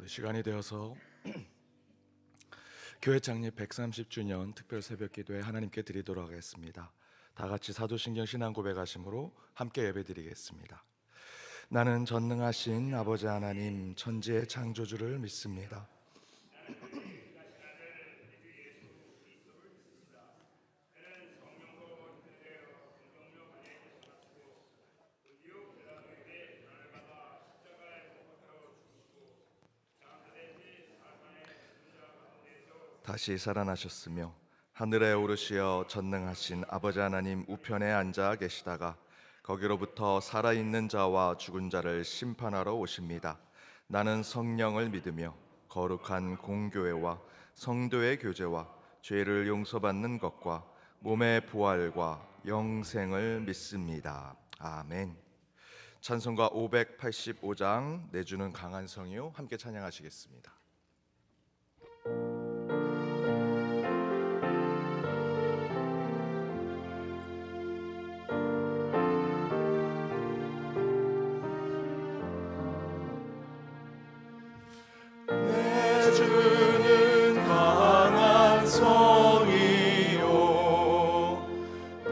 시간이 되어서 교회 창립 130주년 특별 새벽기도에 하나님께 드리도록 하겠습니다. 다 같이 사도신경 신앙 고백하심으로 함께 예배드리겠습니다. 나는 전능하신 아버지 하나님 천지의 창조주를 믿습니다. 다시 살아나셨으며 하늘에 오르시어 전능하신 아버지 하나님 우편에 앉아 계시다가 거기로부터 살아있는 자와 죽은 자를 심판하러 오십니다. 나는 성령을 믿으며 거룩한 공교회와 성도의 교제와 죄를 용서받는 것과 몸의 부활과 영생을 믿습니다. 아멘. 찬송가 585장 내주는 강한 성이요, 함께 찬양하시겠습니다. 내주는 강한 성이요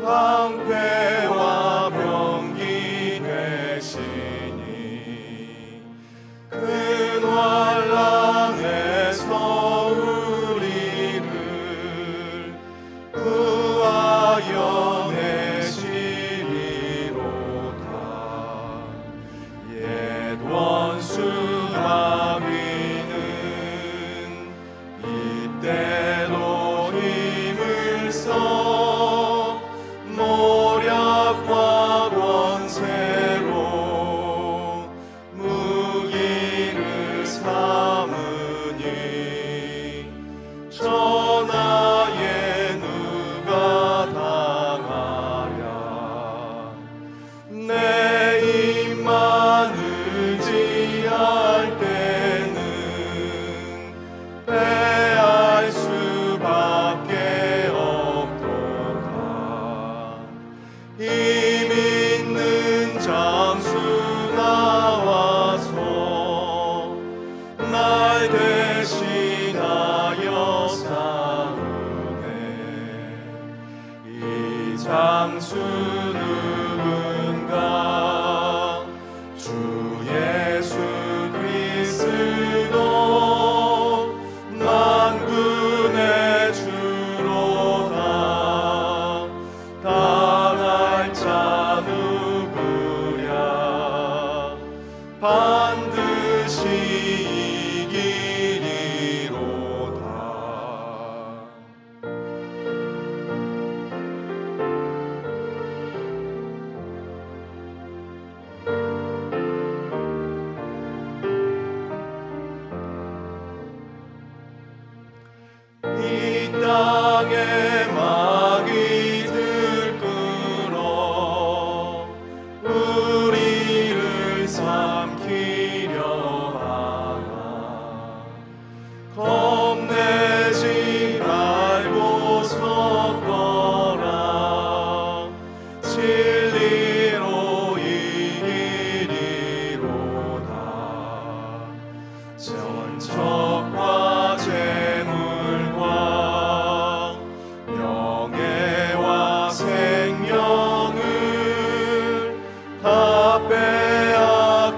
방패와 병기 되시니 큰 환난에서 우리를 구하여 내시리로다. 옛 원수가 때로 힘을 써 모략과 권세로 무기를 삼으니 천하에 누가 당하랴. 내 입만 의지할 때는 수밖에 없도다. 힘 있는 장수 나와서 날 대신하여 싸우네. 이 장수 누군가? 주 예수 그리스도 만군의 주로다. 당할 자 누구랴? 반드시 이기리로다. 이 땅에 마귀 들끓어 우리를 삼키려 하나. 겁내지 말고 섰거라. 진리로 이기리로다. 전적과 재물과 명예와 생명을 다 빼앗긴데도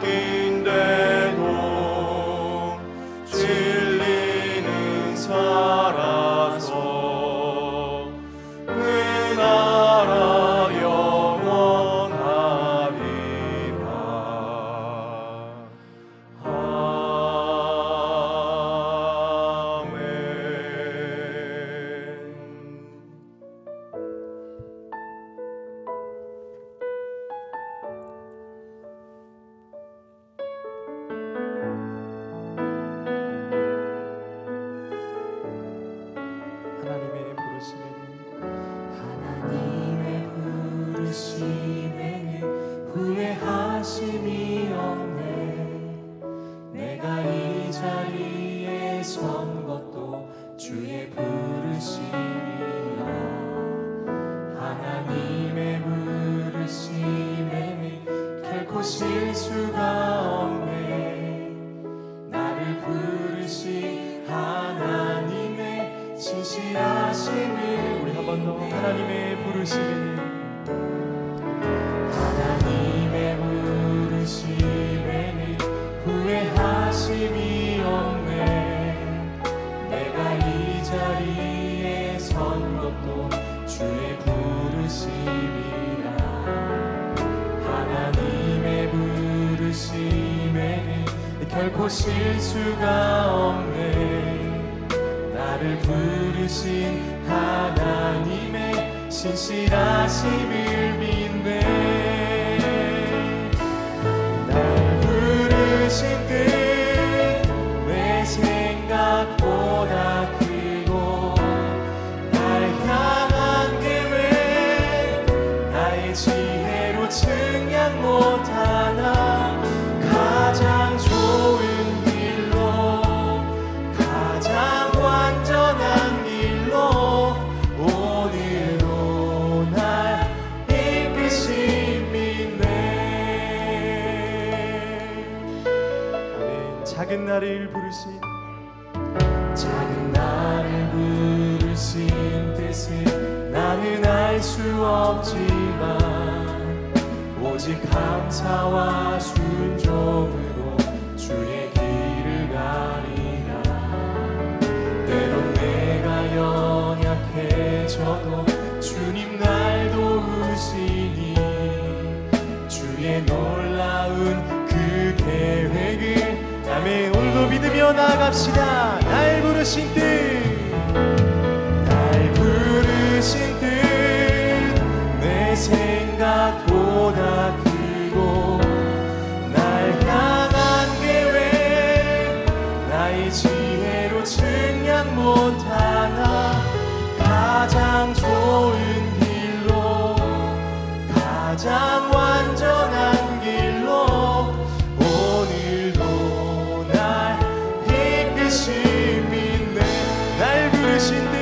진리는 살아서 그 나라 영원하리라. 하나님의 부르심에는 후회하심이 없네. 내가 이 자리에 선 것도 주의 부르심이라. 하나님의 부르심에는 결코 실수가 없네. 나를 부르 결코 실수가 없네. 나를 부르신 하나님의 신실하심을 믿네. 날 부르신 뜻 내 생각보다 크고, 날 향한 계획 나의 지혜로 측량 못하나. 가장 좋은 길로, 가장 완전한 길로 오늘도 날 이끄신 믿네. 아멘. 작은 나를 부르신, 작은 나를 부르신 뜻은 나는 알 수 없지만 오직 감사와 순종으로 주의 길을 가리라. 때론 내가 연약해져도 주님 날 도우시니 주의 놀라운 그 계획을 아멘. 오늘도 믿으며 나아갑시다. 날 부르신 뜻, 날 부르신 뜻 내 생각보다 크고, 날 향한 계획 나의 지혜로 측량 못하나. 가장 좋은 길로, 가장 완전한 길로 오늘도 날 이끄신 믿네. 날 부르신 뜻,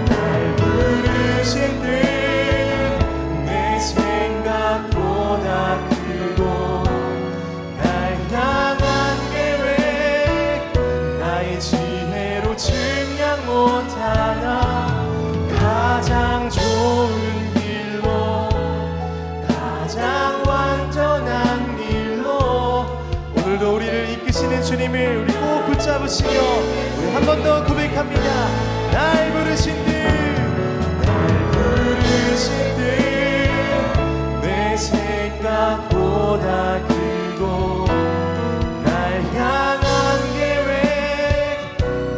날 부르신 뜻 내 생각보다 크고, 날 향한 계획 나의 지혜로 측량 못하나. 가장 좋은 길로, 가장 완전한 길로 오늘도 우리를 이끄시는 주님을 우리 꼭 붙잡으시며 우리 한 번 더 고백합니다. 날 부르신 뜻, 날 부르신 뜻 내 생각보다 크고, 날 향한 계획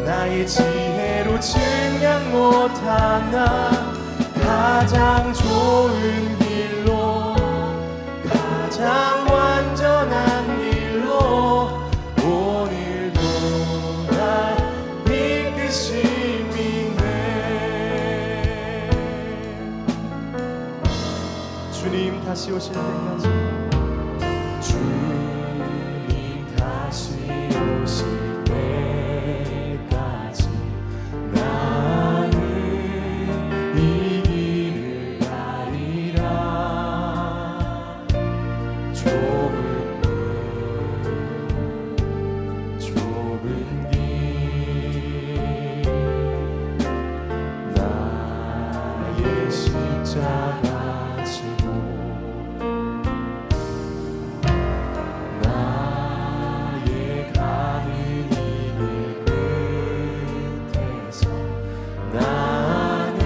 나의 지혜로 측량 못하나. 가장 좋은 길로, 가장 완전한 길로 오늘도 날 이끄신 믿네. 주님 다시 오실 때까지, 주님 다시 오실 때까지 나는 이 길을 가리라. 좁은 길 나의 십자가 지고, 나의 가는 이 길 끝에서 나는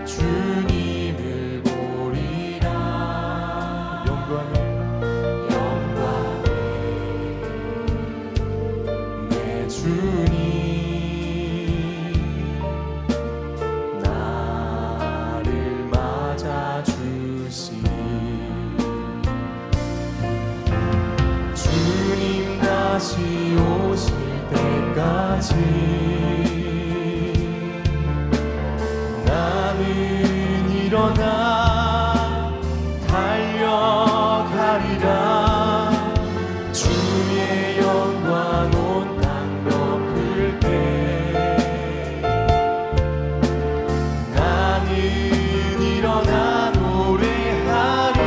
주님을 보리라. 영광의 내 주님 나를 맞아주시니. 주님 다시 오실 때까지 나는 일어나 달려가리라. 주의 영광 온 땅 덮을 때 나는 일어나 노래하리.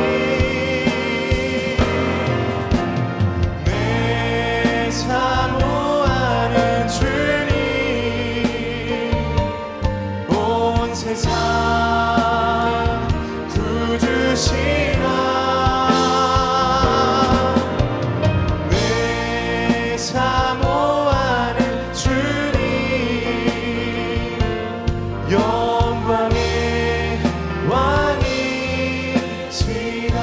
내 사모하는 주님, 온 세상 구주시라. 내 사모하는 주님, 영광의 왕이시라.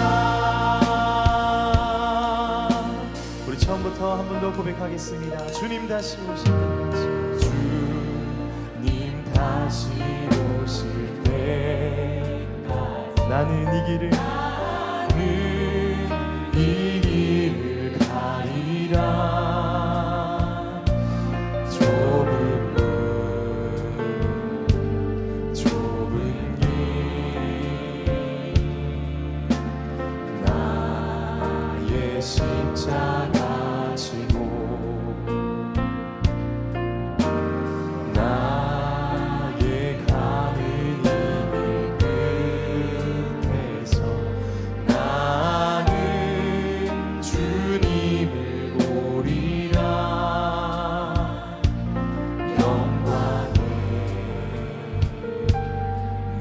우리 처음부터 한 번 더 고백하겠습니다. 주님 다시 오실 때까지. 주님 다시 오실 때까지 나는 이 길을 가리라. 좁은 길 나의 십자가 지고 나의 가는 이 길 끝에서 나는 주님을 보리라. 영광의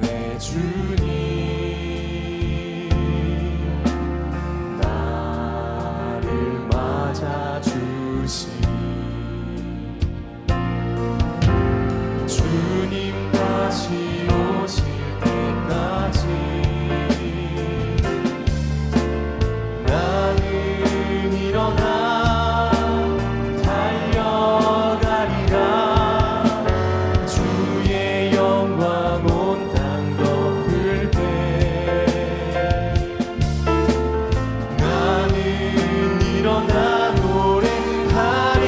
내 주님 나를 맞아주시니 주님 다시 오실 때까지 나는 일어나 달려가리라. 주의 영광 온 땅 덮을 때 나는 일어나 노래하리.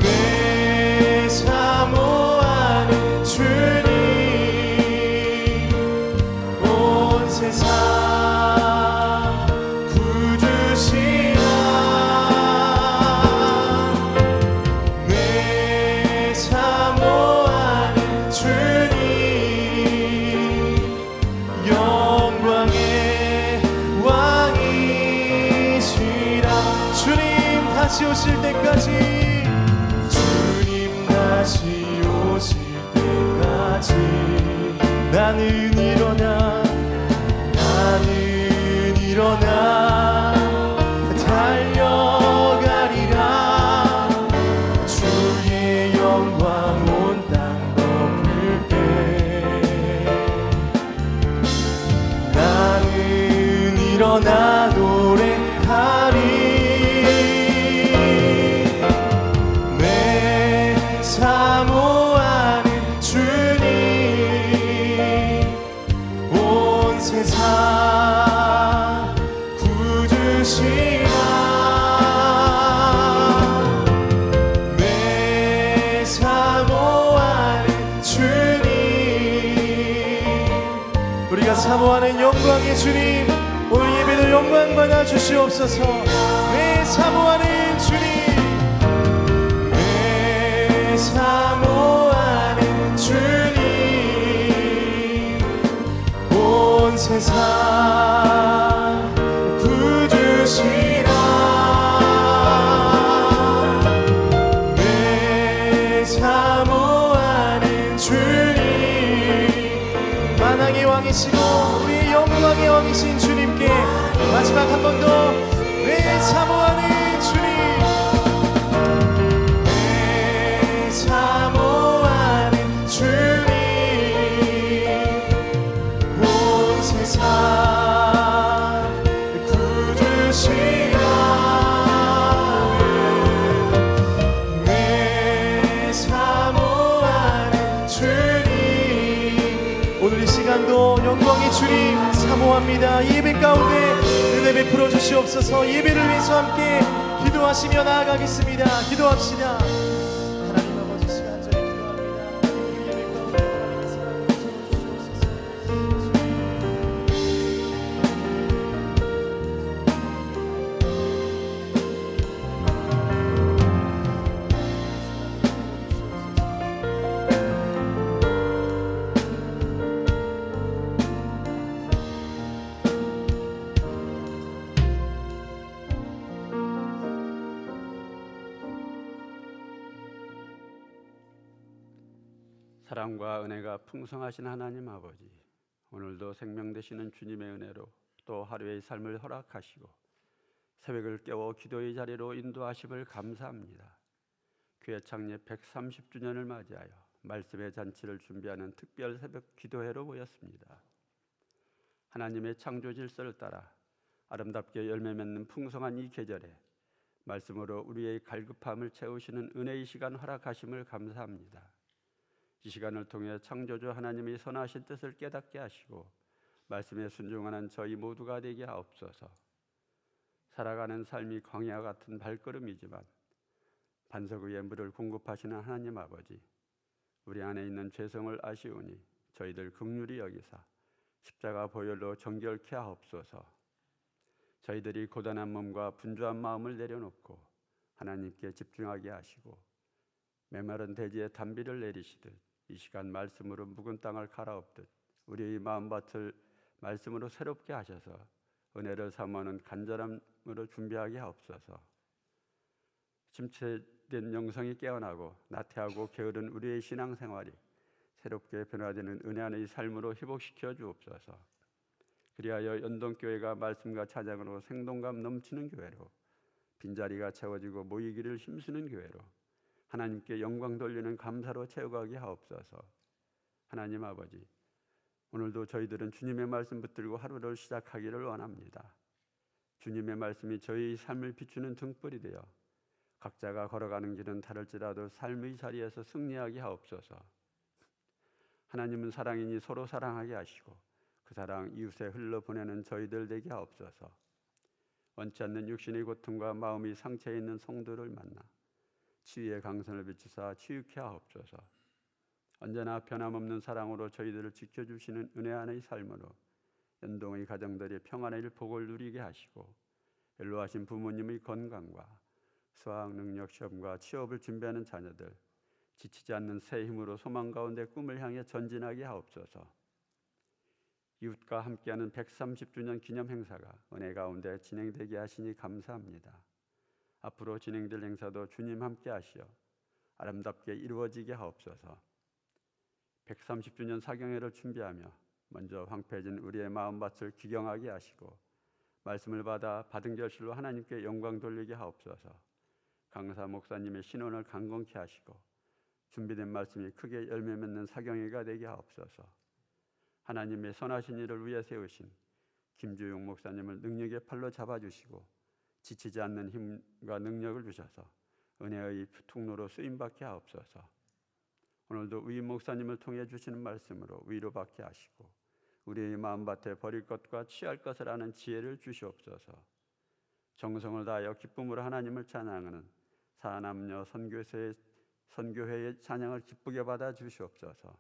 내 사모하는 주님 온 세상 구주시라. 내 사모하는 주님 영광의 왕이시라. 주님 다시 오실 때까지 주님 다시 오실 때까지 나는 일어나 달려가리라. 주의 영광 온 땅 덮을 때 나는 일어나 노래하리. 내 사모하는 주님 온 세상 구주시라. 내 사모하는 주님 우리가 사모하는 영광의 주님 오늘 예배도 영광 받아 주시옵소서. 내 사모하는 주님 내 사모하는 주님 온 세상 구주시라. 내 사모하는 주님 만왕의 왕이시고 우리의 영광의 왕이신 주님께 마지막 한 번 더 내 사모하는 주님 내 사모하는 주님 온 세상 구주시라. 내 사모하는 주님 오늘 이 시간도 영광의 주님 사모합니다. 이 예배 가운데 은혜 베풀어 주시옵소서. 예배를 위해서 함께 기도하시며 나아가겠습니다. 기도합시다. 하나님 아버지 시간 전에 기도합니다. 이 예배 가운데 하나님의 사랑을 주시옵소서. 사랑과 은혜가 풍성하신 하나님 아버지, 오늘도 생명 되시는 주님의 은혜로 또 하루의 삶을 허락하시고 새벽을 깨워 기도의 자리로 인도하심을 감사합니다. 교회 창립 130주년을 맞이하여 말씀의 잔치를 준비하는 특별 새벽 기도회로 모였습니다. 하나님의 창조 질서를 따라 아름답게 열매 맺는 풍성한 이 계절에 말씀으로 우리의 갈급함을 채우시는 은혜의 시간 허락하심을 감사합니다. 이 시간을 통해 창조주 하나님의 선하신 뜻을 깨닫게 하시고 말씀에 순종하는 저희 모두가 되게 하옵소서. 살아가는 삶이 광야 같은 발걸음이지만 반석 위에 물을 공급하시는 하나님 아버지, 우리 안에 있는 죄성을 아시오니 저희들 긍휼히 여기사 십자가 보혈로 정결케 하옵소서. 저희들이 고단한 몸과 분주한 마음을 내려놓고 하나님께 집중하게 하시고 메마른 대지에 단비를 내리시듯 이 시간 말씀으로 묵은 땅을 갈아엎듯 우리의 마음밭을 말씀으로 새롭게 하셔서 은혜를 삼아는 간절함으로 준비하게 하옵소서. 침체된 영성이 깨어나고 나태하고 게으른 우리의 신앙생활이 새롭게 변화되는 은혜 안의 삶으로 회복시켜 주옵소서. 그리하여 연동교회가 말씀과 찬양으로 생동감 넘치는 교회로, 빈자리가 채워지고 모이기를 힘쓰는 교회로, 하나님께 영광 돌리는 감사로 채워가게 하옵소서. 하나님 아버지, 오늘도 저희들은 주님의 말씀 붙들고 하루를 시작하기를 원합니다. 주님의 말씀이 저희의 삶을 비추는 등불이 되어 각자가 걸어가는 길은 다를지라도 삶의 자리에서 승리하게 하옵소서. 하나님은 사랑이니 서로 사랑하게 하시고 그 사랑 이웃에 흘러보내는 저희들 되게 하옵소서. 원치 않는 육신의 고통과 마음의 상처에 있는 성도를 만나 치유의 강선을 비추사 치유케 하옵소서. 언제나 변함없는 사랑으로 저희들을 지켜주시는 은혜 안의 삶으로 연동의 가정들이 평안의 복을 누리게 하시고 연로하신 부모님의 건강과 수학 능력 시험과 취업을 준비하는 자녀들, 지치지 않는 새 힘으로 소망 가운데 꿈을 향해 전진하게 하옵소서. 이웃과 함께하는 130주년 기념 행사가 은혜 가운데 진행되게 하시니 감사합니다. 앞으로 진행될 행사도 주님 함께 하시어 아름답게 이루어지게 하옵소서. 130주년 사경회를 준비하며 먼저 황폐해진 우리의 마음밭을 기경하게 하시고 말씀을 받아 받은 결실로 하나님께 영광 돌리게 하옵소서. 강사 목사님의 신원을 강건케 하시고 준비된 말씀이 크게 열매 맺는 사경회가 되게 하옵소서. 하나님의 선하신 일을 위해 세우신 김주용 목사님을 능력의 팔로 잡아주시고 지치지 않는 힘과 능력을 주셔서 은혜의 통로로 쓰임받게 하옵소서. 오늘도 위 목사님을 통해 주시는 말씀으로 위로받게 하시고 우리의 마음밭에 버릴 것과 취할 것을 아는 지혜를 주시옵소서. 정성을 다하여 기쁨으로 하나님을 찬양하는 사남녀 선교회의 찬양을 기쁘게 받아 주시옵소서.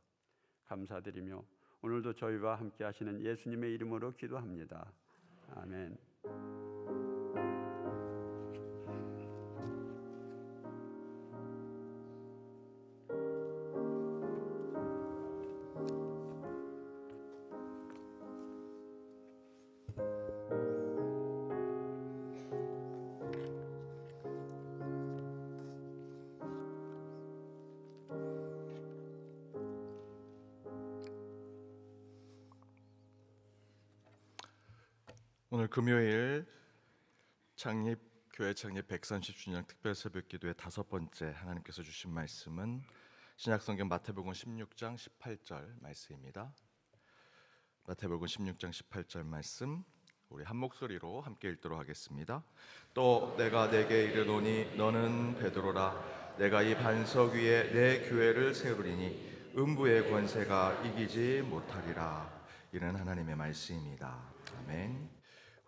감사드리며 오늘도 저희와 함께 하시는 예수님의 이름으로 기도합니다. 아멘. 오늘 금요일 교회 창립 130주년 특별 새벽기도의 5번째 하나님께서 주신 말씀은 신약성경 마태복음 16장 18절 말씀입니다. 마태복음 16장 18절 말씀 우리 한 목소리로 함께 읽도록 하겠습니다. 또 내가 내게 이르노니 너는 베드로라. 내가 이 반석 위에 내 교회를 세우리니 음부의 권세가 이기지 못하리라. 이는 하나님의 말씀입니다. 아멘.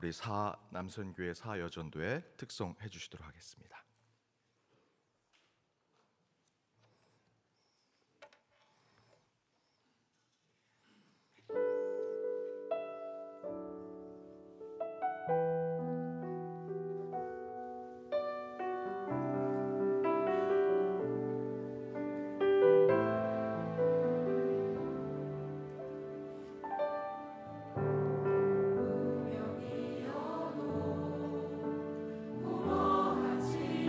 우리 남선교회 사여전도에 특송해 주시도록 하겠습니다. 우명이여도 고마하지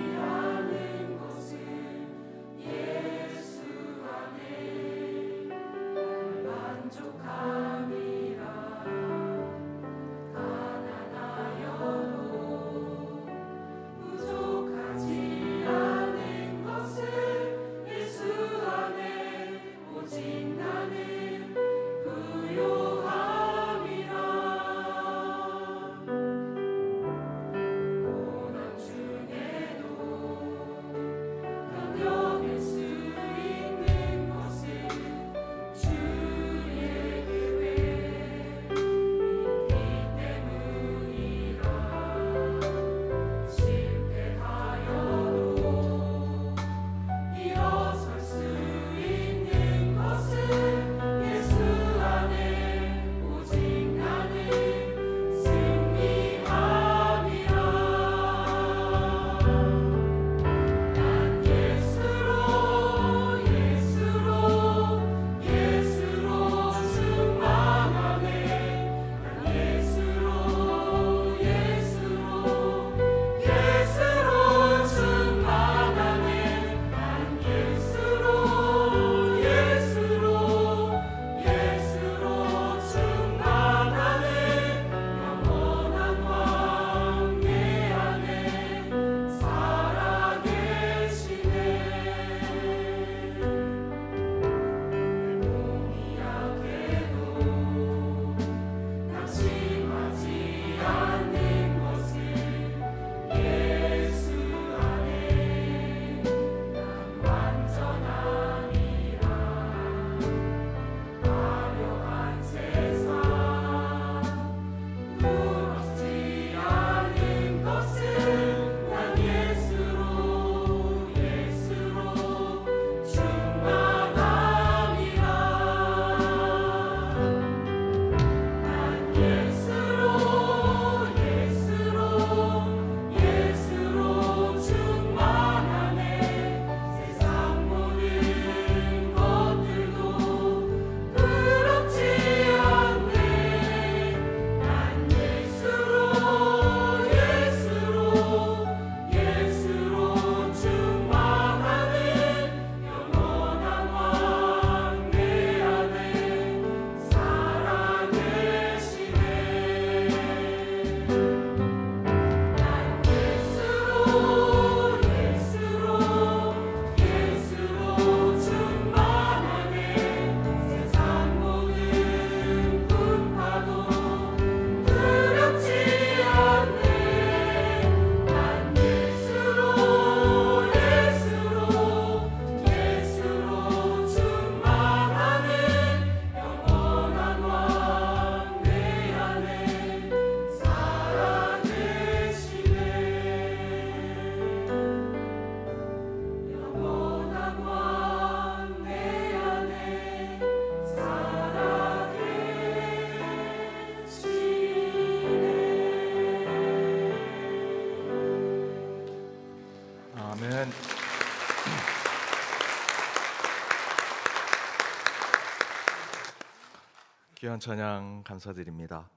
귀한 찬양 감사드립니다.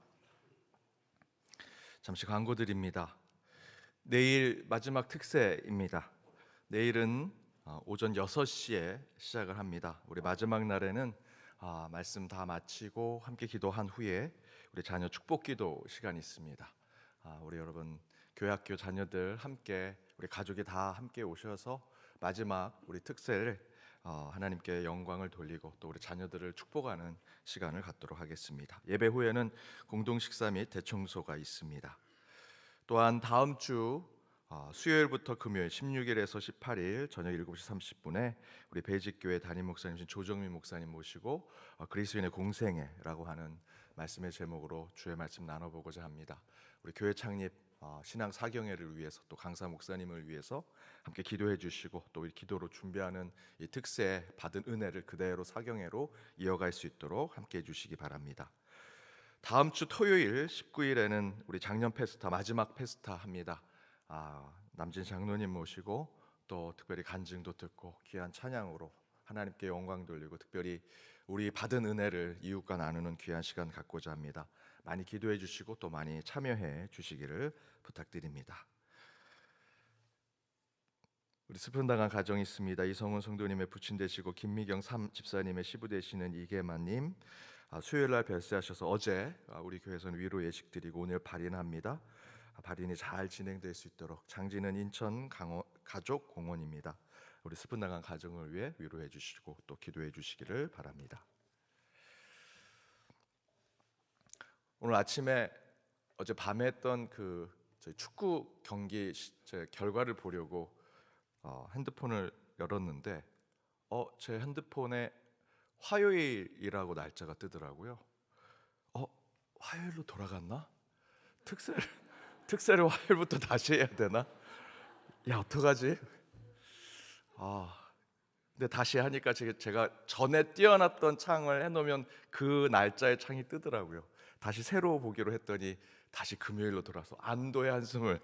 잠시 광고 드립니다. 내일 마지막 특세입니다. 내일은 오전 6시에 시작을 합니다. 우리 마지막 날에는 말씀 다 마치고 함께 기도한 후에 우리 자녀 축복기도 시간이 있습니다. 우리 여러분 교회학교 자녀들 함께 우리 가족이 다 함께 오셔서 마지막 우리 특세를 하나님께 영광을 돌리고 또 우리 자녀들을 축복하는 시간을 갖도록 하겠습니다. 예배 후에는 공동 식사 및 대청소가 있습니다. 또한 다음 주 수요일부터 금요일 16일에서 18일 저녁 7시 30분에 우리 배직교회 담임 목사님 조정민 목사님 모시고 그리스도인의 공생애라고 하는 말씀의 제목으로 주의 말씀 나눠보고자 합니다. 우리 교회 창립 신앙 사경회를 위해서 또 강사 목사님을 위해서 함께 기도해 주시고 또 이 기도로 준비하는 이 특세 받은 은혜를 그대로 사경회로 이어갈 수 있도록 함께 해 주시기 바랍니다. 다음 주 토요일 19일에는 우리 작년 페스타 마지막 페스타 합니다. 남진 장로님 모시고 또 특별히 간증도 듣고 귀한 찬양으로 하나님께 영광 돌리고 특별히 우리 받은 은혜를 이웃과 나누는 귀한 시간 갖고자 합니다. 많이 기도해 주시고 또 많이 참여해 주시기를 부탁드립니다. 우리 슬픔 당한 가정이 있습니다. 이성훈 성도님의 부친 되시고 김미경 집사님의 시부 되시는 이계만님 수요일날 별세하셔서 어제 우리 교회에서는 위로 예식 드리고 오늘 발인합니다. 발인이 잘 진행될 수 있도록 장지는 인천 가족 공원입니다. 우리 슬픔 당한 가정을 위해 위로해 주시고 또 기도해 주시기를 바랍니다. 오늘 아침에 어제 밤에 했던 그 저희 축구 경기 결과를 보려고 핸드폰을 열었는데 제 핸드폰에 화요일이라고 날짜가 뜨더라고요. 화요일로 돌아갔나? 특세를 화요일부터 다시 해야 되나? 야 어떡하지? 근데 다시 하니까 제가 전에 띄워놨던 창을 해놓으면 그 날짜의 창이 뜨더라고요. 다시 새로 보기로 했더니 다시 금요일로 돌아서 안도의 한숨을.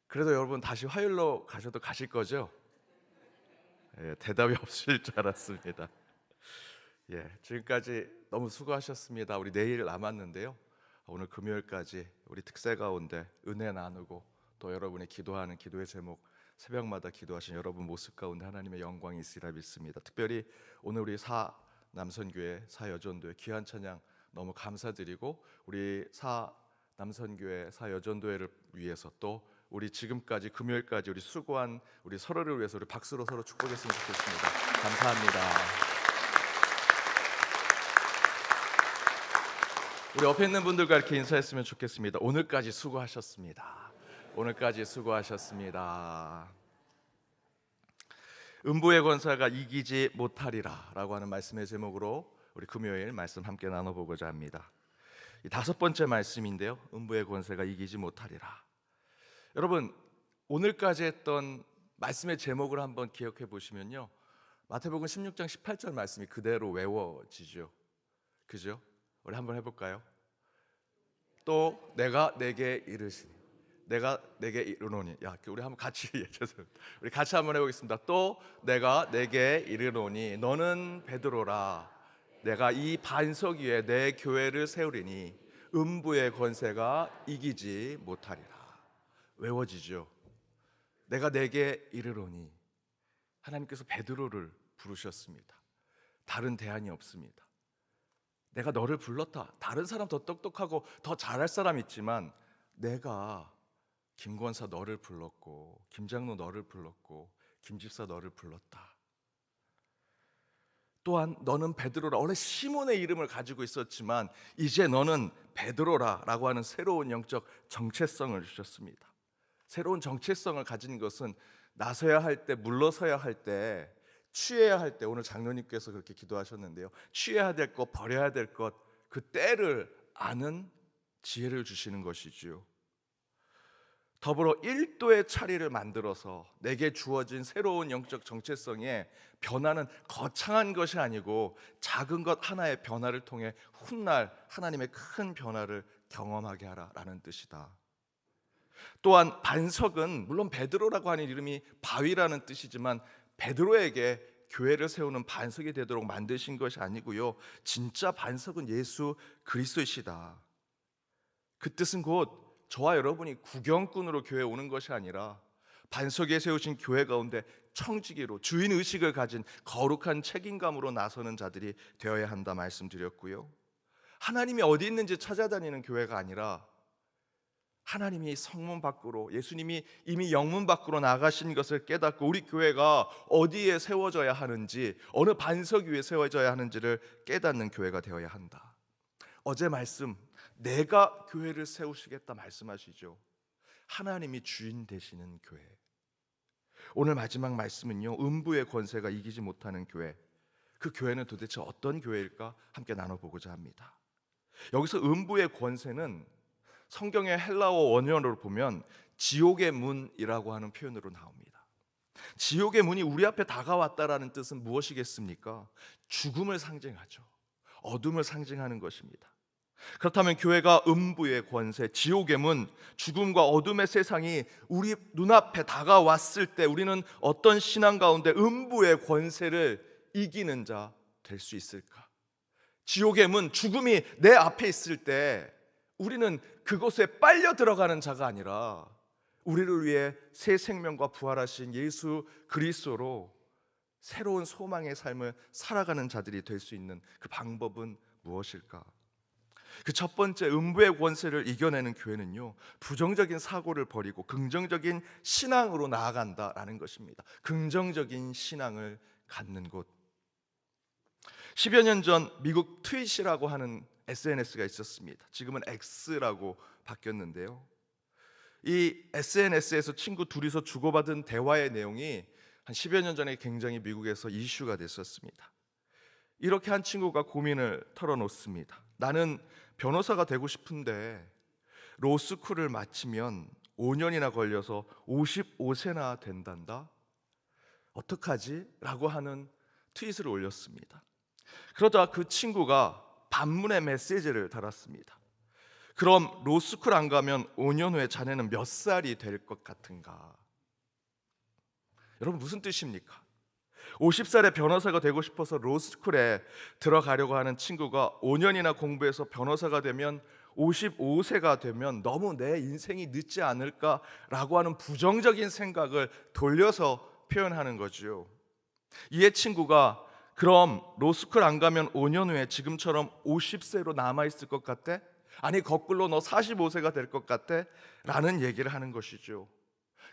그래도 여러분 다시 화요일로 가셔도 가실 거죠? 대답이 없을 줄 알았습니다. 지금까지 너무 수고하셨습니다. 우리 내일 남았는데요. 오늘 금요일까지 우리 특세 가운데 은혜 나누고 또 여러분이 기도하는 기도의 제목 새벽마다 기도하신 여러분 모습 가운데 하나님의 영광이 있으리라 믿습니다. 특별히 오늘 우리 남선교회 사여전도회 귀한 찬양 너무 감사드리고 우리 남선교회 사여전도회를 위해서 또 우리 지금까지 금요일까지 우리 수고한 우리 서로를 위해서 우리 박수로 서로 축복했으면 좋겠습니다. 감사합니다. 우리 옆에 있는 분들과 이렇게 인사했으면 좋겠습니다. 오늘까지 수고하셨습니다. 오늘까지 수고하셨습니다. 음부의 권사가 이기지 못하리라 라고 하는 말씀의 제목으로 우리 금요일 말씀 함께 나눠보고자 합니다. 이 5번째 말씀인데요. 음부의 권세가 이기지 못하리라. 여러분 오늘까지 했던 말씀의 제목을 한번 기억해 보시면요, 마태복음 16장 18절 말씀이 그대로 외워지죠. 그죠? 우리 한번 해볼까요? 또 내가 내게 이르시니 내가 내게 이르노니. 우리 한번 같이 우리 같이 한번 해보겠습니다. 또 내가 내게 이르노니 너는 베드로라. 내가 이 반석 위에 내 교회를 세우리니 음부의 권세가 이기지 못하리라. 외워지죠. 내가 내게 이르노니. 하나님께서 베드로를 부르셨습니다. 다른 대안이 없습니다. 내가 너를 불렀다. 다른 사람 더 똑똑하고 더 잘할 사람 있지만 내가 김권사 너를 불렀고 김장로 너를 불렀고 김집사 너를 불렀다. 또한 너는 베드로라. 원래 시몬의 이름을 가지고 있었지만 이제 너는 베드로라라고 하는 새로운 영적 정체성을 주셨습니다. 새로운 정체성을 가진 것은 나서야 할 때, 물러서야 할 때, 취해야 할 때, 오늘 장로님께서 그렇게 기도하셨는데요, 취해야 될 것, 버려야 될 것, 그 때를 아는 지혜를 주시는 것이지요. 더불어 1도의 차리를 만들어서 내게 주어진 새로운 영적 정체성의 변화는 거창한 것이 아니고 작은 것 하나의 변화를 통해 훗날 하나님의 큰 변화를 경험하게 하라라는 뜻이다. 또한 반석은 물론 베드로라고 하는 이름이 바위라는 뜻이지만 베드로에게 교회를 세우는 반석이 되도록 만드신 것이 아니고요, 진짜 반석은 예수 그리스도이시다. 그 뜻은 곧 저와 여러분이 구경꾼으로 교회에 오는 것이 아니라 반석에 세우신 교회 가운데 청지기로 주인의식을 가진 거룩한 책임감으로 나서는 자들이 되어야 한다 말씀드렸고요, 하나님이 어디 있는지 찾아다니는 교회가 아니라 하나님이 성문 밖으로, 예수님이 이미 영문 밖으로 나가신 것을 깨닫고 우리 교회가 어디에 세워져야 하는지, 어느 반석 위에 세워져야 하는지를 깨닫는 교회가 되어야 한다. 어제 말씀, 내가 교회를 세우시겠다 말씀하시죠. 하나님이 주인 되시는 교회. 오늘 마지막 말씀은요, 음부의 권세가 이기지 못하는 교회. 그 교회는 도대체 어떤 교회일까 함께 나눠보고자 합니다. 여기서 음부의 권세는 성경의 헬라어 원어로 보면 지옥의 문이라고 하는 표현으로 나옵니다. 지옥의 문이 우리 앞에 다가왔다라는 뜻은 무엇이겠습니까? 죽음을 상징하죠. 어둠을 상징하는 것입니다. 그렇다면 교회가 음부의 권세, 지옥의 문, 죽음과 어둠의 세상이 우리 눈앞에 다가왔을 때 우리는 어떤 신앙 가운데 음부의 권세를 이기는 자 될 수 있을까? 지옥의 문, 죽음이 내 앞에 있을 때 우리는 그곳에 빨려 들어가는 자가 아니라 우리를 위해 새 생명과 부활하신 예수 그리스도로 새로운 소망의 삶을 살아가는 자들이 될 수 있는 그 방법은 무엇일까? 그 첫 번째, 음부의 권세를 이겨내는 교회는요, 부정적인 사고를 버리고 긍정적인 신앙으로 나아간다라는 것입니다. 긍정적인 신앙을 갖는 곳. 10여 년 전 미국 트윗이라고 하는 SNS가 있었습니다. 지금은 X라고 바뀌었는데요, 이 SNS에서 친구 둘이서 주고받은 대화의 내용이 한 10여 년 전에 굉장히 미국에서 이슈가 됐었습니다. 이렇게 한 친구가 고민을 털어놓습니다. 나는 변호사가 되고 싶은데 로스쿨을 마치면 5년이나 걸려서 55세나 된단다. 어떡하지? 라고 하는 트윗을 올렸습니다. 그러다 그 친구가 반문의 메시지를 달았습니다. 그럼 로스쿨 안 가면 5년 후에 자네는 몇 살이 될 것 같은가? 여러분, 무슨 뜻입니까? 50살에 변호사가 되고 싶어서 로스쿨에 들어가려고 하는 친구가 5년이나 공부해서 변호사가 되면 55세가 되면 너무 내 인생이 늦지 않을까라고 하는 부정적인 생각을 돌려서 표현하는 거죠. 이에 친구가 그럼 로스쿨 안 가면 5년 후에 지금처럼 50세로 남아있을 것 같아? 아니 거꾸로 너 45세가 될 것 같아? 라는 얘기를 하는 것이죠.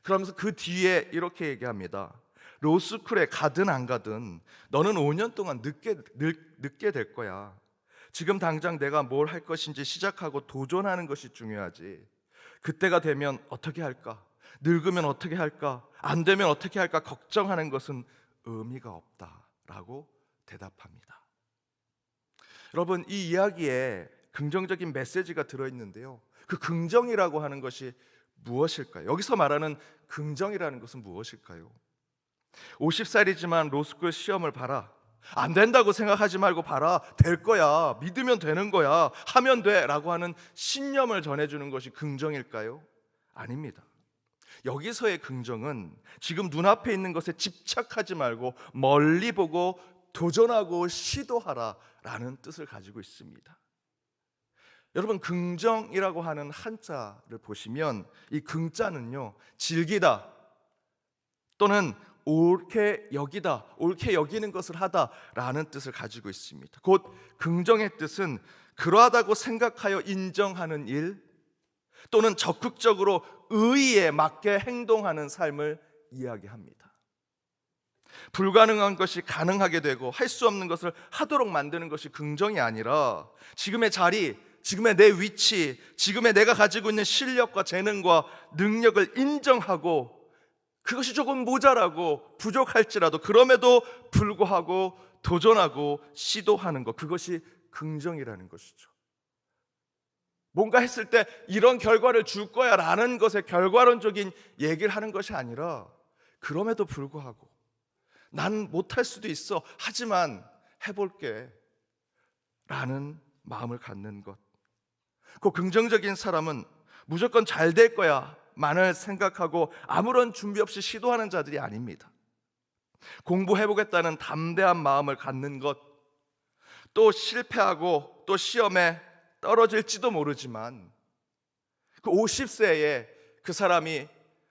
그러면서 그 뒤에 이렇게 얘기합니다. 로스쿨에 가든 안 가든 너는 5년 동안 늦게 될 거야. 지금 당장 내가 뭘 할 것인지 시작하고 도전하는 것이 중요하지. 그때가 되면 어떻게 할까? 늙으면 어떻게 할까? 안 되면 어떻게 할까? 걱정하는 것은 의미가 없다라고 대답합니다. 여러분, 이 이야기에 긍정적인 메시지가 들어있는데요, 그 긍정이라고 하는 것이 무엇일까요? 여기서 말하는 긍정이라는 것은 무엇일까요? 50살이지만 로스쿨 시험을 봐라. 안 된다고 생각하지 말고 봐라. 될 거야. 믿으면 되는 거야. 하면 돼. 라고 하는 신념을 전해주는 것이 긍정일까요? 아닙니다. 여기서의 긍정은 지금 눈앞에 있는 것에 집착하지 말고 멀리 보고 도전하고 시도하라 라는 뜻을 가지고 있습니다. 여러분, 긍정이라고 하는 한자를 보시면 이 긍자는요, 즐기다 또는 옳게 여기다, 옳게 여기는 것을 하다라는 뜻을 가지고 있습니다. 곧 긍정의 뜻은 그러하다고 생각하여 인정하는 일 또는 적극적으로 의의에 맞게 행동하는 삶을 이야기합니다. 불가능한 것이 가능하게 되고 할 수 없는 것을 하도록 만드는 것이 긍정이 아니라 지금의 자리, 지금의 내 위치, 지금의 내가 가지고 있는 실력과 재능과 능력을 인정하고 그것이 조금 모자라고 부족할지라도 그럼에도 불구하고 도전하고 시도하는 것, 그것이 긍정이라는 것이죠. 뭔가 했을 때 이런 결과를 줄 거야 라는 것에 결과론적인 얘기를 하는 것이 아니라 그럼에도 불구하고 난 못할 수도 있어, 하지만 해볼게 라는 마음을 갖는 것. 그 긍정적인 사람은 무조건 잘 될 거야 만을 생각하고 아무런 준비 없이 시도하는 자들이 아닙니다. 공부해보겠다는 담대한 마음을 갖는 것, 또 실패하고 또 시험에 떨어질지도 모르지만 그 50세에 그 사람이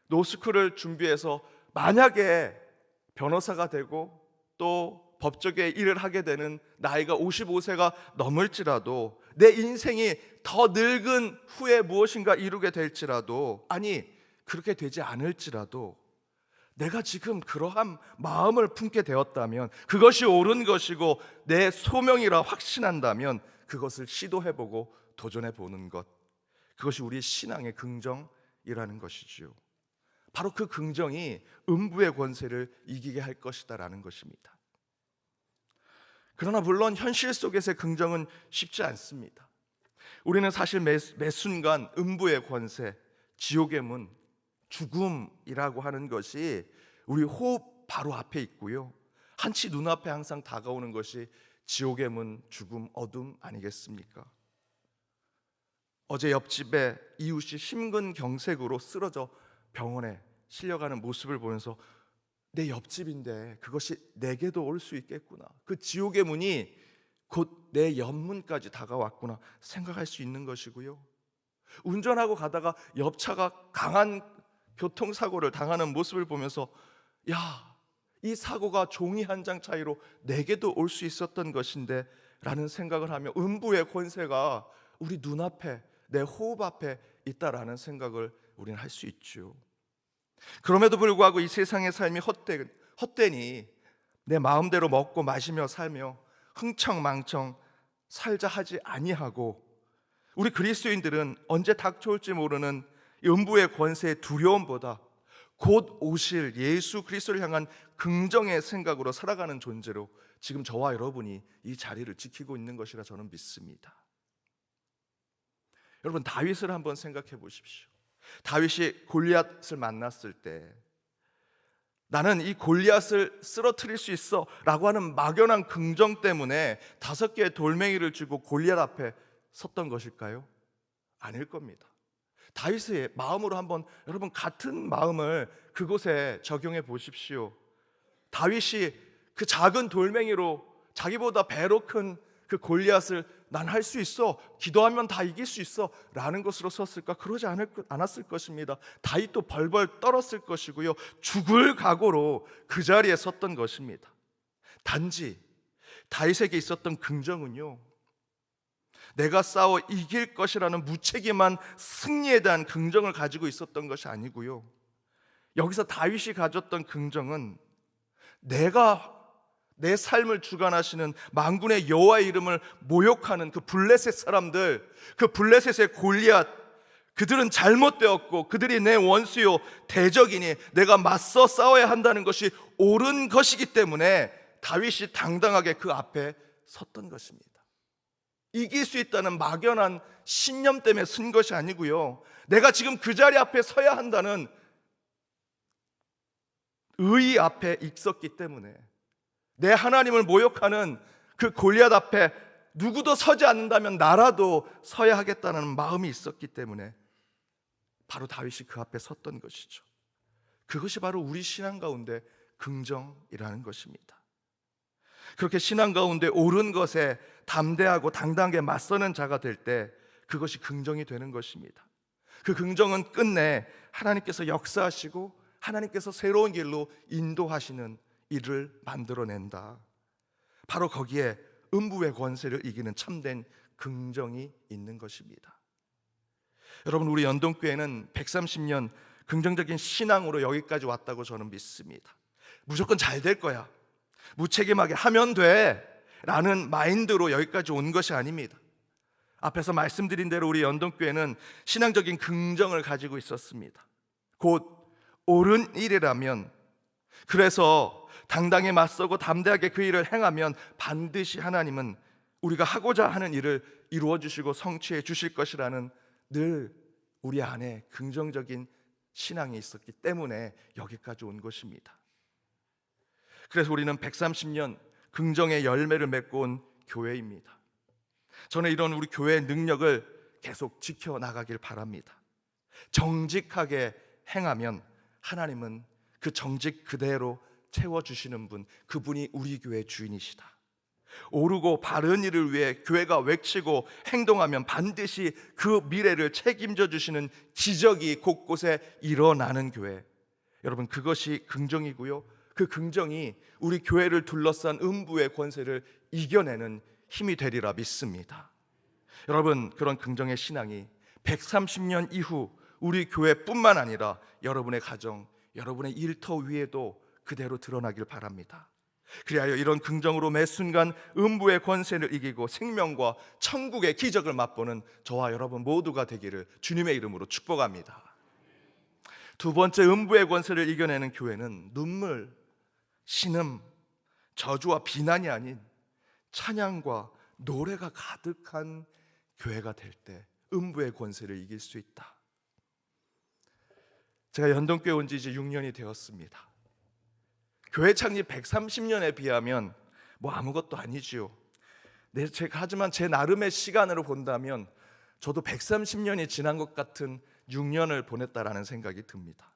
노스쿨을 준비해서 만약에 변호사가 되고 또 법조계 일을 하게 되는 나이가 55세가 넘을지라도, 내 인생이 더 늙은 후에 무엇인가 이루게 될지라도, 아니 그렇게 되지 않을지라도 내가 지금 그러한 마음을 품게 되었다면, 그것이 옳은 것이고 내 소명이라 확신한다면 그것을 시도해보고 도전해보는 것, 그것이 우리 신앙의 긍정이라는 것이지요. 바로 그 긍정이 음부의 권세를 이기게 할 것이다라는 것입니다. 그러나 물론 현실 속에서의 긍정은 쉽지 않습니다. 우리는 사실 매 순간 음부의 권세, 지옥의 문, 죽음이라고 하는 것이 우리 호흡 바로 앞에 있고요, 한치 눈앞에 항상 다가오는 것이 지옥의 문, 죽음, 어둠 아니겠습니까? 어제 옆집에 이웃이 심근경색으로 쓰러져 병원에 실려가는 모습을 보면서 내 옆집인데 그것이 내게도 올 수 있겠구나, 그 지옥의 문이 곧 내 옆문까지 다가왔구나 생각할 수 있는 것이고요, 운전하고 가다가 옆차가 강한 교통사고를 당하는 모습을 보면서 야, 이 사고가 종이 한 장 차이로 내게도 올 수 있었던 것인데 라는 생각을 하며 음부의 권세가 우리 눈앞에, 내 호흡 앞에 있다라는 생각을 우리는 할 수 있죠. 그럼에도 불구하고 이 세상의 삶이 헛되니 내 마음대로 먹고 마시며 살며 흥청망청 살자 하지 아니하고, 우리 그리스도인들은 언제 닥쳐올지 모르는 음부의 권세의 두려움보다 곧 오실 예수 그리스도를 향한 긍정의 생각으로 살아가는 존재로 지금 저와 여러분이 이 자리를 지키고 있는 것이라 저는 믿습니다. 여러분, 다윗을 한번 생각해 보십시오. 다윗이 골리앗을 만났을 때 나는 이 골리앗을 쓰러뜨릴 수 있어 라고 하는 막연한 긍정 때문에 5개의 돌멩이를 쥐고 골리앗 앞에 섰던 것일까요? 아닐 겁니다. 다윗의 마음으로 한번 여러분 같은 마음을 그곳에 적용해 보십시오. 다윗이 그 작은 돌멩이로 자기보다 배로 큰 그 골리앗을 난 할 수 있어, 기도하면 다 이길 수 있어 라는 것으로 섰을까? 그러지 않았을 것입니다. 다윗도 벌벌 떨었을 것이고요, 죽을 각오로 그 자리에 섰던 것입니다. 단지 다윗에게 있었던 긍정은요, 내가 싸워 이길 것이라는 무책임한 승리에 대한 긍정을 가지고 있었던 것이 아니고요, 여기서 다윗이 가졌던 긍정은 내가 내 삶을 주관하시는 만군의 여호와의 이름을 모욕하는 그 블레셋 사람들, 그 블레셋의 골리앗, 그들은 잘못되었고 그들이 내 원수요 대적이니 내가 맞서 싸워야 한다는 것이 옳은 것이기 때문에 다윗이 당당하게 그 앞에 섰던 것입니다. 이길 수 있다는 막연한 신념 때문에 쓴 것이 아니고요, 내가 지금 그 자리 앞에 서야 한다는 의의 앞에 있었기 때문에, 내 하나님을 모욕하는 그 골리앗 앞에 누구도 서지 않는다면 나라도 서야 하겠다는 마음이 있었기 때문에 바로 다윗이 그 앞에 섰던 것이죠. 그것이 바로 우리 신앙 가운데 긍정이라는 것입니다. 그렇게 신앙 가운데 옳은 것에 담대하고 당당하게 맞서는 자가 될 때 그것이 긍정이 되는 것입니다. 그 긍정은 끝내 하나님께서 역사하시고 하나님께서 새로운 길로 인도하시는 일을 만들어낸다. 바로 거기에 음부의 권세를 이기는 참된 긍정이 있는 것입니다. 여러분, 우리 연동교회는 130년 긍정적인 신앙으로 여기까지 왔다고 저는 믿습니다. 무조건 잘 될 거야, 무책임하게 하면 돼 라는 마인드로 여기까지 온 것이 아닙니다. 앞에서 말씀드린 대로 우리 연동교회는 신앙적인 긍정을 가지고 있었습니다. 곧 옳은 일이라면, 그래서 당당히 맞서고 담대하게 그 일을 행하면 반드시 하나님은 우리가 하고자 하는 일을 이루어 주시고 성취해 주실 것이라는 늘 우리 안에 긍정적인 신앙이 있었기 때문에 여기까지 온 것입니다. 그래서 우리는 130년 긍정의 열매를 맺고 온 교회입니다. 저는 이런 우리 교회의 능력을 계속 지켜나가길 바랍니다. 정직하게 행하면 하나님은 그 정직 그대로 채워주시는 분, 그분이 우리 교회 주인이시다. 오르고 바른 일을 위해 교회가 외치고 행동하면 반드시 그 미래를 책임져 주시는 기적이 곳곳에 일어나는 교회. 여러분, 그것이 긍정이고요, 그 긍정이 우리 교회를 둘러싼 음부의 권세를 이겨내는 힘이 되리라 믿습니다. 여러분, 그런 긍정의 신앙이 130년 이후 우리 교회뿐만 아니라 여러분의 가정, 여러분의 일터 위에도 그대로 드러나길 바랍니다. 그리하여 이런 긍정으로 매 순간 음부의 권세를 이기고 생명과 천국의 기적을 맛보는 저와 여러분 모두가 되기를 주님의 이름으로 축복합니다. 두 번째, 음부의 권세를 이겨내는 교회는 눈물, 신음, 저주와 비난이 아닌 찬양과 노래가 가득한 교회가 될 때 음부의 권세를 이길 수 있다. 제가 연동교회 온 지 이제 6년이 되었습니다. 교회 창립 130년에 비하면 뭐 아무것도 아니지요. 하지만 제 나름의 시간으로 본다면 저도 130년이 지난 것 같은 6년을 보냈다라는 생각이 듭니다.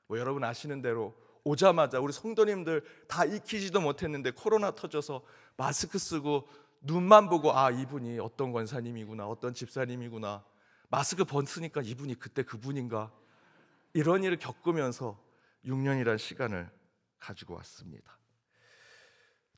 뭐 여러분 아시는 대로 오자마자 우리 성도님들 다 익히지도 못했는데 코로나 터져서 마스크 쓰고 눈만 보고 아, 이분이 어떤 권사님이구나, 어떤 집사님이구나, 마스크 벗으니까 이분이 그때 그분인가, 이런 일을 겪으면서 6년이란 시간을 가지고 왔습니다.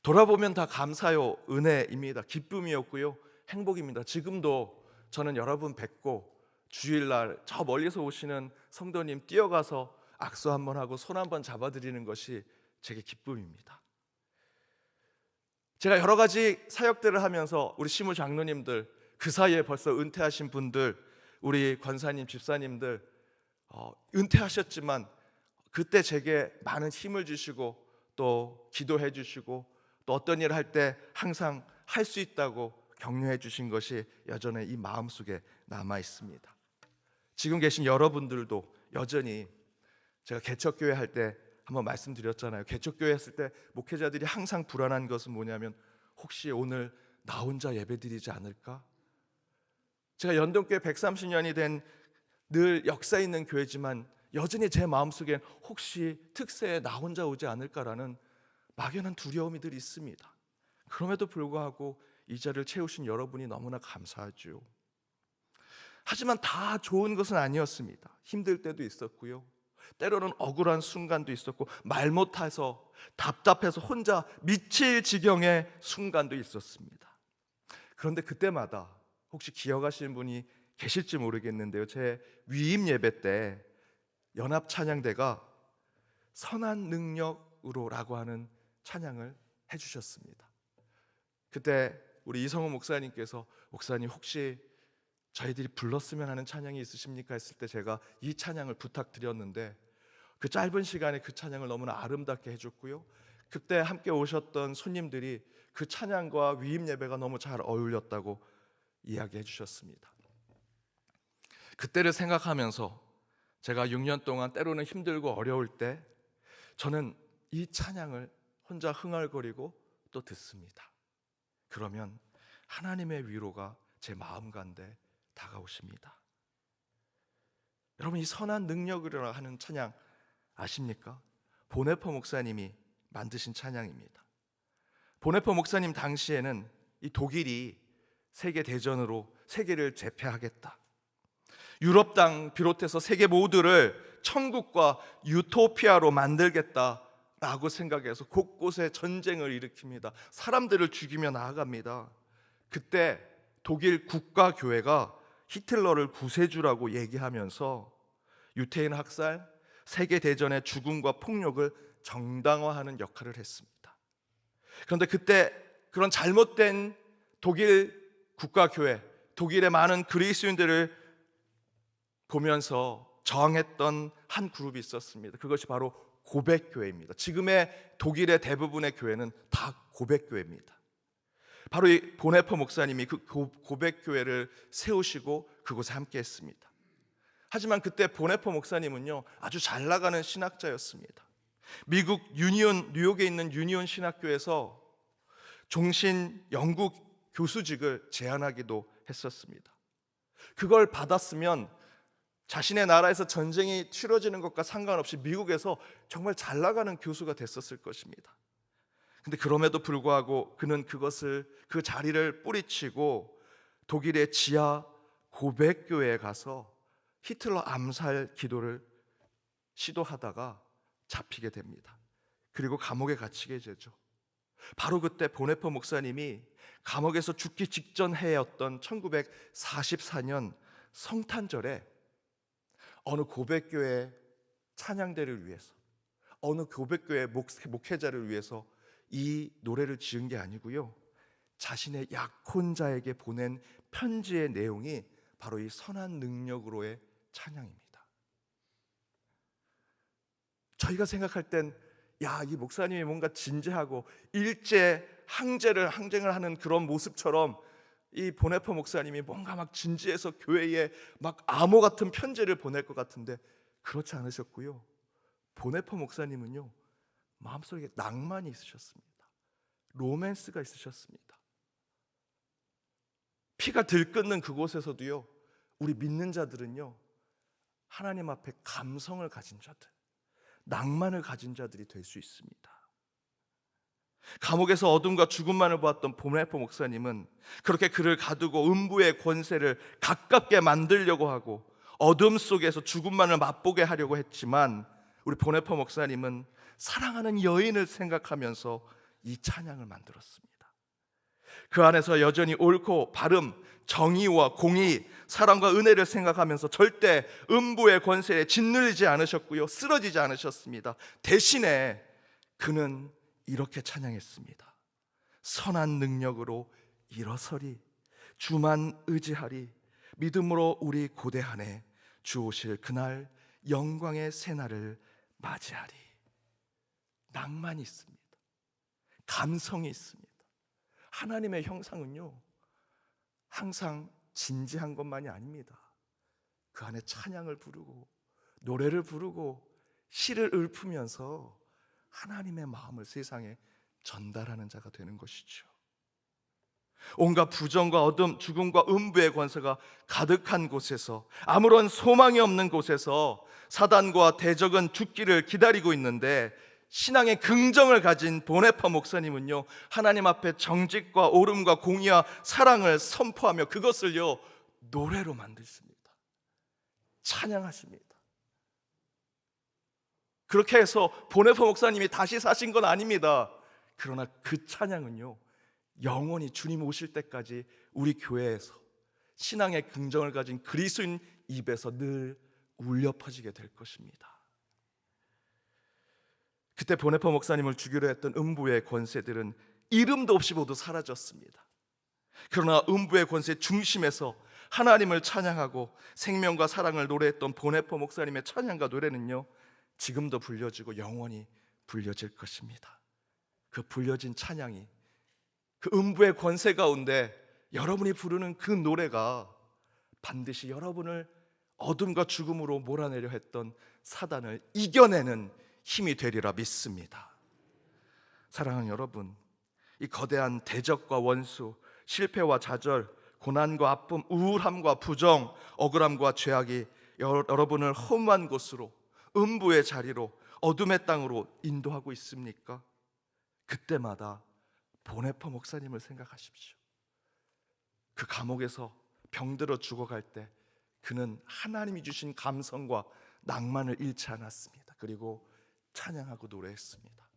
돌아보면 다 감사요, 은혜입니다. 기쁨이었고요, 행복입니다. 지금도 저는 여러분 뵙고 주일날 저 멀리서 오시는 성도님 뛰어가서 악수 한번 하고 손 한번 잡아드리는 것이 제게 기쁨입니다. 제가 여러 가지 사역들을 하면서 우리 시무 장로님들, 그 사이에 벌써 은퇴하신 분들, 우리 권사님, 집사님들 은퇴하셨지만 그때 제게 많은 힘을 주시고 또 기도해 주시고 또 어떤 일을 할 때 항상 할 수 있다고 격려해 주신 것이 여전히 이 마음속에 남아 있습니다. 지금 계신 여러분들도 여전히, 제가 개척교회 할 때 한번 말씀드렸잖아요. 개척교회 했을 때 목회자들이 항상 불안한 것은 뭐냐면 혹시 오늘 나 혼자 예배드리지 않을까? 제가 연동교회 130년이 된 늘 역사 있는 교회지만 여전히 제 마음속엔 혹시 특세에 나 혼자 오지 않을까라는 막연한 두려움이 늘 있습니다. 그럼에도 불구하고 이 자리를 채우신 여러분이 너무나 감사하죠. 하지만 다 좋은 것은 아니었습니다. 힘들 때도 있었고요, 때로는 억울한 순간도 있었고, 말 못해서 답답해서 혼자 미칠 지경의 순간도 있었습니다. 그런데 그때마다 혹시 기억하시는 분이 계실지 모르겠는데요, 제 위임 예배 때 연합 찬양대가 선한 능력으로라고 하는 찬양을 해주셨습니다. 그때 우리 이성호 목사님께서 목사님 혹시 저희들이 불렀으면 하는 찬양이 있으십니까? 했을 때 제가 이 찬양을 부탁드렸는데 그 짧은 시간에 그 찬양을 너무나 아름답게 해줬고요, 그때 함께 오셨던 손님들이 그 찬양과 위임 예배가 너무 잘 어울렸다고 이야기해 주셨습니다. 그때를 생각하면서 제가 6년 동안 때로는 힘들고 어려울 때 저는 이 찬양을 혼자 흥얼거리고 또 듣습니다. 그러면 하나님의 위로가 제 마음 가운데 다가오십니다. 여러분, 이 선한 능력이라 하는 찬양 아십니까? 보네퍼 목사님이 만드신 찬양입니다. 보네퍼 목사님 당시에는 이 독일이 세계 대전으로 세계를 제패하겠다, 유럽 땅 비롯해서 세계 모두를 천국과 유토피아로 만들겠다라고 생각해서 곳곳에 전쟁을 일으킵니다. 사람들을 죽이며 나아갑니다. 그때 독일 국가교회가 히틀러를 구세주라고 얘기하면서 유태인 학살, 세계대전의 죽음과 폭력을 정당화하는 역할을 했습니다. 그런데 그때 그런 잘못된 독일 국가교회, 독일의 많은 그리스도인들을 보면서 저항했던 한 그룹이 있었습니다. 그것이 바로 고백교회입니다. 지금의 독일의 대부분의 교회는 다 고백교회입니다. 바로 이 보네퍼 목사님이 그 고백교회를 세우시고 그곳에 함께 했습니다. 하지만 그때 보네퍼 목사님은요, 아주 잘 나가는 신학자였습니다. 미국 뉴욕에 있는 유니온 신학교에서 종신 영국 교수직을 제안하기도 했었습니다. 그걸 받았으면 자신의 나라에서 전쟁이 치러지는 것과 상관없이 미국에서 정말 잘 나가는 교수가 됐었을 것입니다. 근데 그럼에도 불구하고 그는 그 자리를 뿌리치고 독일의 지하 고백교회에 가서 히틀러 암살 기도를 시도하다가 잡히게 됩니다. 그리고 감옥에 갇히게 되죠. 바로 그때 보네퍼 목사님이 감옥에서 죽기 직전 해였던 1944년 성탄절에 어느 고백교회 찬양대를 위해서, 어느 고백교회 목회자를 위해서 이 노래를 지은 게 아니고요, 자신의 약혼자에게 보낸 편지의 내용이 바로 이 선한 능력으로의 찬양입니다. 저희가 생각할 땐 이 목사님이 뭔가 진지하고 항쟁을 하는 그런 모습처럼 이 보네퍼 목사님이 뭔가 막 진지해서 교회에 막 암호 같은 편지를 보낼 것 같은데 그렇지 않으셨고요. 보네퍼 목사님은요, 마음속에 낭만이 있으셨습니다. 로맨스가 있으셨습니다. 피가 들끓는 그곳에서도요, 우리 믿는 자들은요, 하나님 앞에 감성을 가진 자들, 낭만을 가진 자들이 될 수 있습니다. 감옥에서 어둠과 죽음만을 보았던 보네퍼 목사님은 그렇게 그를 가두고 음부의 권세를 가깝게 만들려고 하고 어둠 속에서 죽음만을 맛보게 하려고 했지만, 우리 보네퍼 목사님은 사랑하는 여인을 생각하면서 이 찬양을 만들었습니다. 그 안에서 여전히 옳고 바름, 정의와 공의, 사랑과 은혜를 생각하면서 절대 음부의 권세에 짓눌리지 않으셨고요, 쓰러지지 않으셨습니다. 대신에 그는 이렇게 찬양했습니다. 선한 능력으로 일어서리, 주만 의지하리, 믿음으로 우리 고대하네, 주 오실 그날 영광의 새날을 맞이하리. 낭만이 있습니다. 감성이 있습니다. 하나님의 형상은요, 항상 진지한 것만이 아닙니다. 그 안에 찬양을 부르고 노래를 부르고 시를 읊으면서 하나님의 마음을 세상에 전달하는 자가 되는 것이죠. 온갖 부정과 어둠, 죽음과 음부의 권세가 가득한 곳에서, 아무런 소망이 없는 곳에서 사단과 대적은 죽기를 기다리고 있는데, 신앙의 긍정을 가진 보네퍼 목사님은요, 하나님 앞에 정직과 옳음과 공의와 사랑을 선포하며 그것을요, 노래로 만드십니다. 찬양하십니다. 그렇게 해서 보네퍼 목사님이 다시 사신 건 아닙니다. 그러나 그 찬양은요, 영원히 주님 오실 때까지 우리 교회에서 신앙의 긍정을 가진 그리스도인 입에서 늘 울려 퍼지게 될 것입니다. 그때 보네퍼 목사님을 죽이려 했던 음부의 권세들은 이름도 없이 모두 사라졌습니다. 그러나 음부의 권세 중심에서 하나님을 찬양하고 생명과 사랑을 노래했던 보네퍼 목사님의 찬양과 노래는요, 지금도 불려지고 영원히 불려질 것입니다. 그 불려진 찬양이 그 음부의 권세 가운데 여러분이 부르는 그 노래가 반드시 여러분을 어둠과 죽음으로 몰아내려 했던 사단을 이겨내는 힘이 되리라 믿습니다. 사랑하는 여러분, 이 거대한 대적과 원수, 실패와 좌절, 고난과 아픔, 우울함과 부정, 억울함과 죄악이 여러분을 험한 곳으로, 음부의 자리로, 어둠의 땅으로 인도하고 있습니까? 그때마다 보네퍼 목사님을 생각하십시오. 그 감옥에서 병들어 죽어갈 때 그는 하나님이 주신 감성과 낭만을 잃지 않았습니다. 그리고 찬양하고 노래했습니다.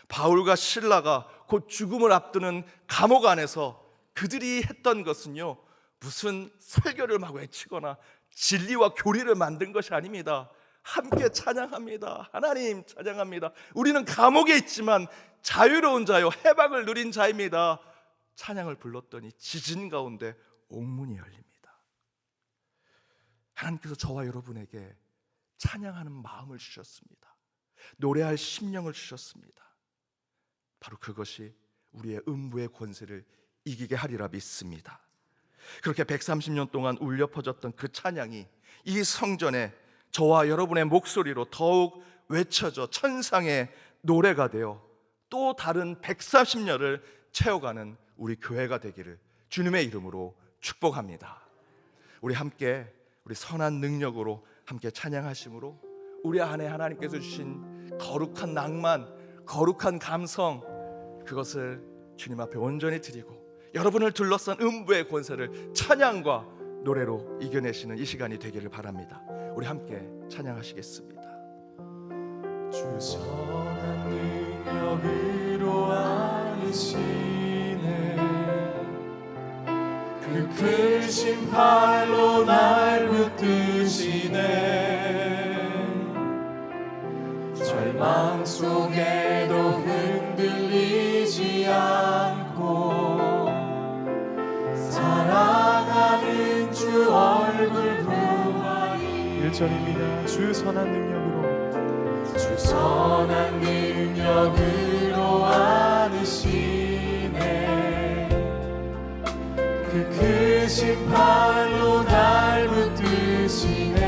바울과 실라가 곧 죽음을 앞두는 감옥 안에서 그들이 했던 것은요, 무슨 설교를 막 외치거나 진리와 교리를 만든 것이 아닙니다. 함께 찬양합니다. 하나님 찬양합니다. 우리는 감옥에 있지만 자유로운 자요, 해방을 누린 자입니다. 찬양을 불렀더니 지진 가운데 옥문이 열립니다. 하나님께서 저와 여러분에게 찬양하는 마음을 주셨습니다. 노래할 심령을 주셨습니다. 바로 그것이 우리의 음부의 권세를 이기게 하리라 믿습니다. 그렇게 130년 동안 울려 퍼졌던 그 찬양이 이 성전에 저와 여러분의 목소리로 더욱 외쳐져 천상의 노래가 되어 또 다른 140년을 채워가는 우리 교회가 되기를 주님의 이름으로 축복합니다. 우리 함께 우리 선한 능력으로 함께 찬양하심으로 우리 안에 하나님께서 주신 거룩한 낭만, 거룩한 감성, 그것을 주님 앞에 온전히 드리고 여러분을 둘러싼 음부의 권세를 찬양과 노래로 이겨내시는 이 시간이 되기를 바랍니다. 우리 함께 찬양하시겠습니다. 주 선한 능력으로 안으시네 그 크신 팔로 날 붙드시네 절망 속에도 흔들리지 않고 사랑하는 주 얼굴 보아니 1절입니다. 주 선한 능력으로 주 선한 능력으로 안으시네 그 크신 팔로 날 붙드시네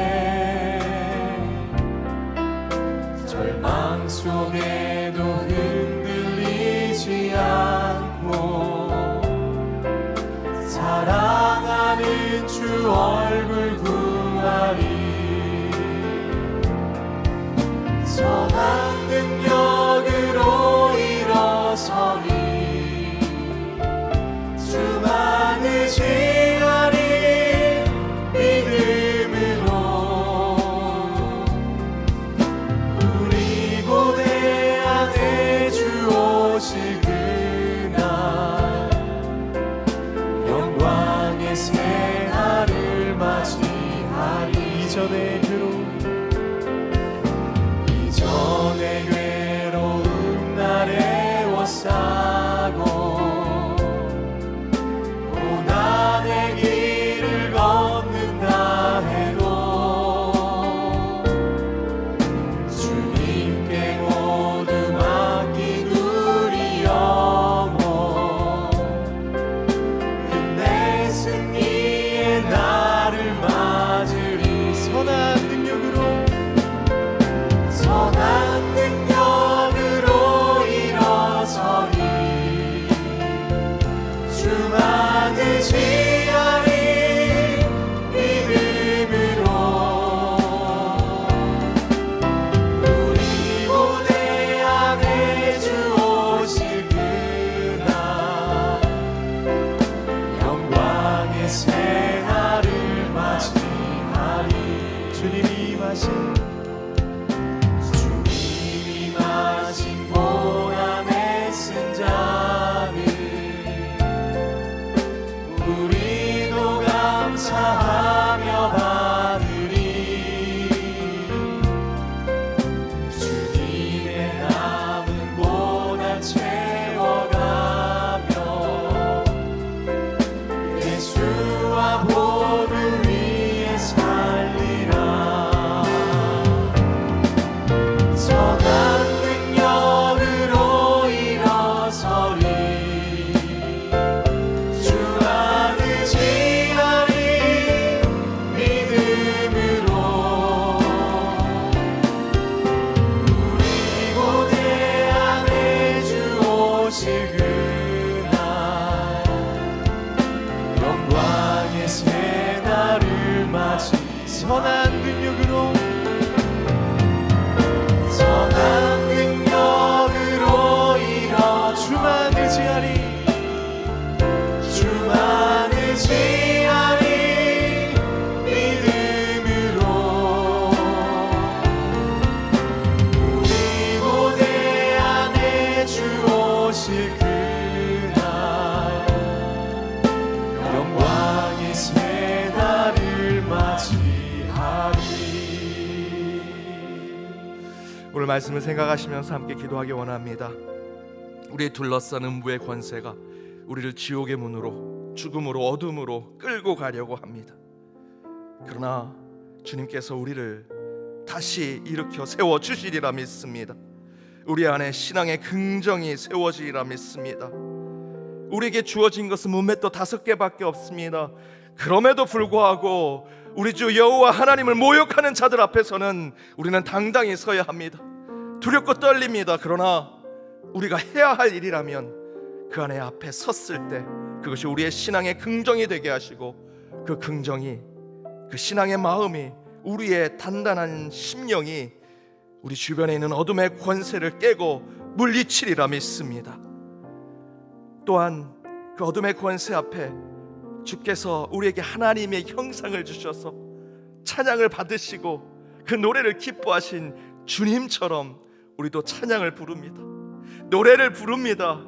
절망 속에도 흔들리지 않고 사랑하는 주 얼굴 구하리 선한 능력으로 일어서리 주만을 지하리 믿음으로 우리 고대 안에 주 오실 그날 영광의 새날을 맞이하리 이전의 이전의 괴로움 날에 워싸고 고난의 길을 걷는다 해도 주님께 모두 맡긴 우리 영혼 끝내 승리의 날을 맞으리 선한 능력으로 선한 능력으로 일어서리 주만을 지하리 믿음으로 우리 고대 안에 주 오실 그날 영광의 새날을 맞이하리 주님이 임하신 마신 고난의 승자는 우리도 감사하며 받으리 주님의 남은 고난 채워가며 예수와 보루 위에 살리라 선한 능력으로 일어서리 주만을 지하리 믿음으로 우리 고대 안에 주 오실 그날 영광의 새날을 맞이 선한 능력으로 선한 능력으로 일어 주만을 지하리 주만을 지하리 믿음으로 우리 고대 안에 주 오실 그날 영광의 새날을 맞이하리 오늘 말씀을 생각하시면서 함께 기도하기 원합니다. 우리의 둘러싼 음부의 권세가 우리를 지옥의 문으로, 죽음으로, 어둠으로 끌고 가려고 합니다. 그러나 주님께서 우리를 다시 일으켜 세워주시리라 믿습니다. 우리 안에 신앙의 긍정이 세워지리라 믿습니다. 우리에게 주어진 것은 문맷도 5개밖에 없습니다. 그럼에도 불구하고 우리 주 여호와 하나님을 모욕하는 자들 앞에서는 우리는 당당히 서야 합니다. 두렵고 떨립니다. 그러나 우리가 해야 할 일이라면 그 안에 앞에 섰을 때 그것이 우리의 신앙의 긍정이 되게 하시고 그 긍정이 그 신앙의 마음이, 우리의 단단한 심령이 우리 주변에 있는 어둠의 권세를 깨고 물리치리라 믿습니다. 또한 그 어둠의 권세 앞에 주께서 우리에게 하나님의 형상을 주셔서 찬양을 받으시고 그 노래를 기뻐하신 주님처럼 우리도 찬양을 부릅니다. 노래를 부릅니다.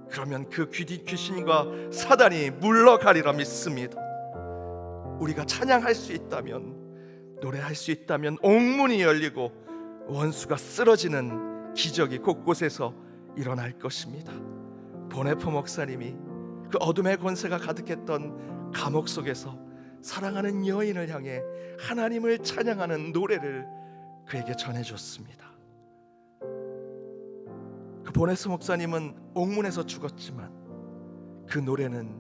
그러면 그 귀신과 사단이 물러가리라 믿습니다. 우리가 찬양할 수 있다면, 노래할 수 있다면 옥문이 열리고 원수가 쓰러지는 기적이 곳곳에서 일어날 것입니다. 보네포 목사님이 그 어둠의 권세가 가득했던 감옥 속에서 사랑하는 여인을 향해 하나님을 찬양하는 노래를 그에게 전해줬습니다. 그 보네스 목사님은 옥문에서 죽었지만 그 노래는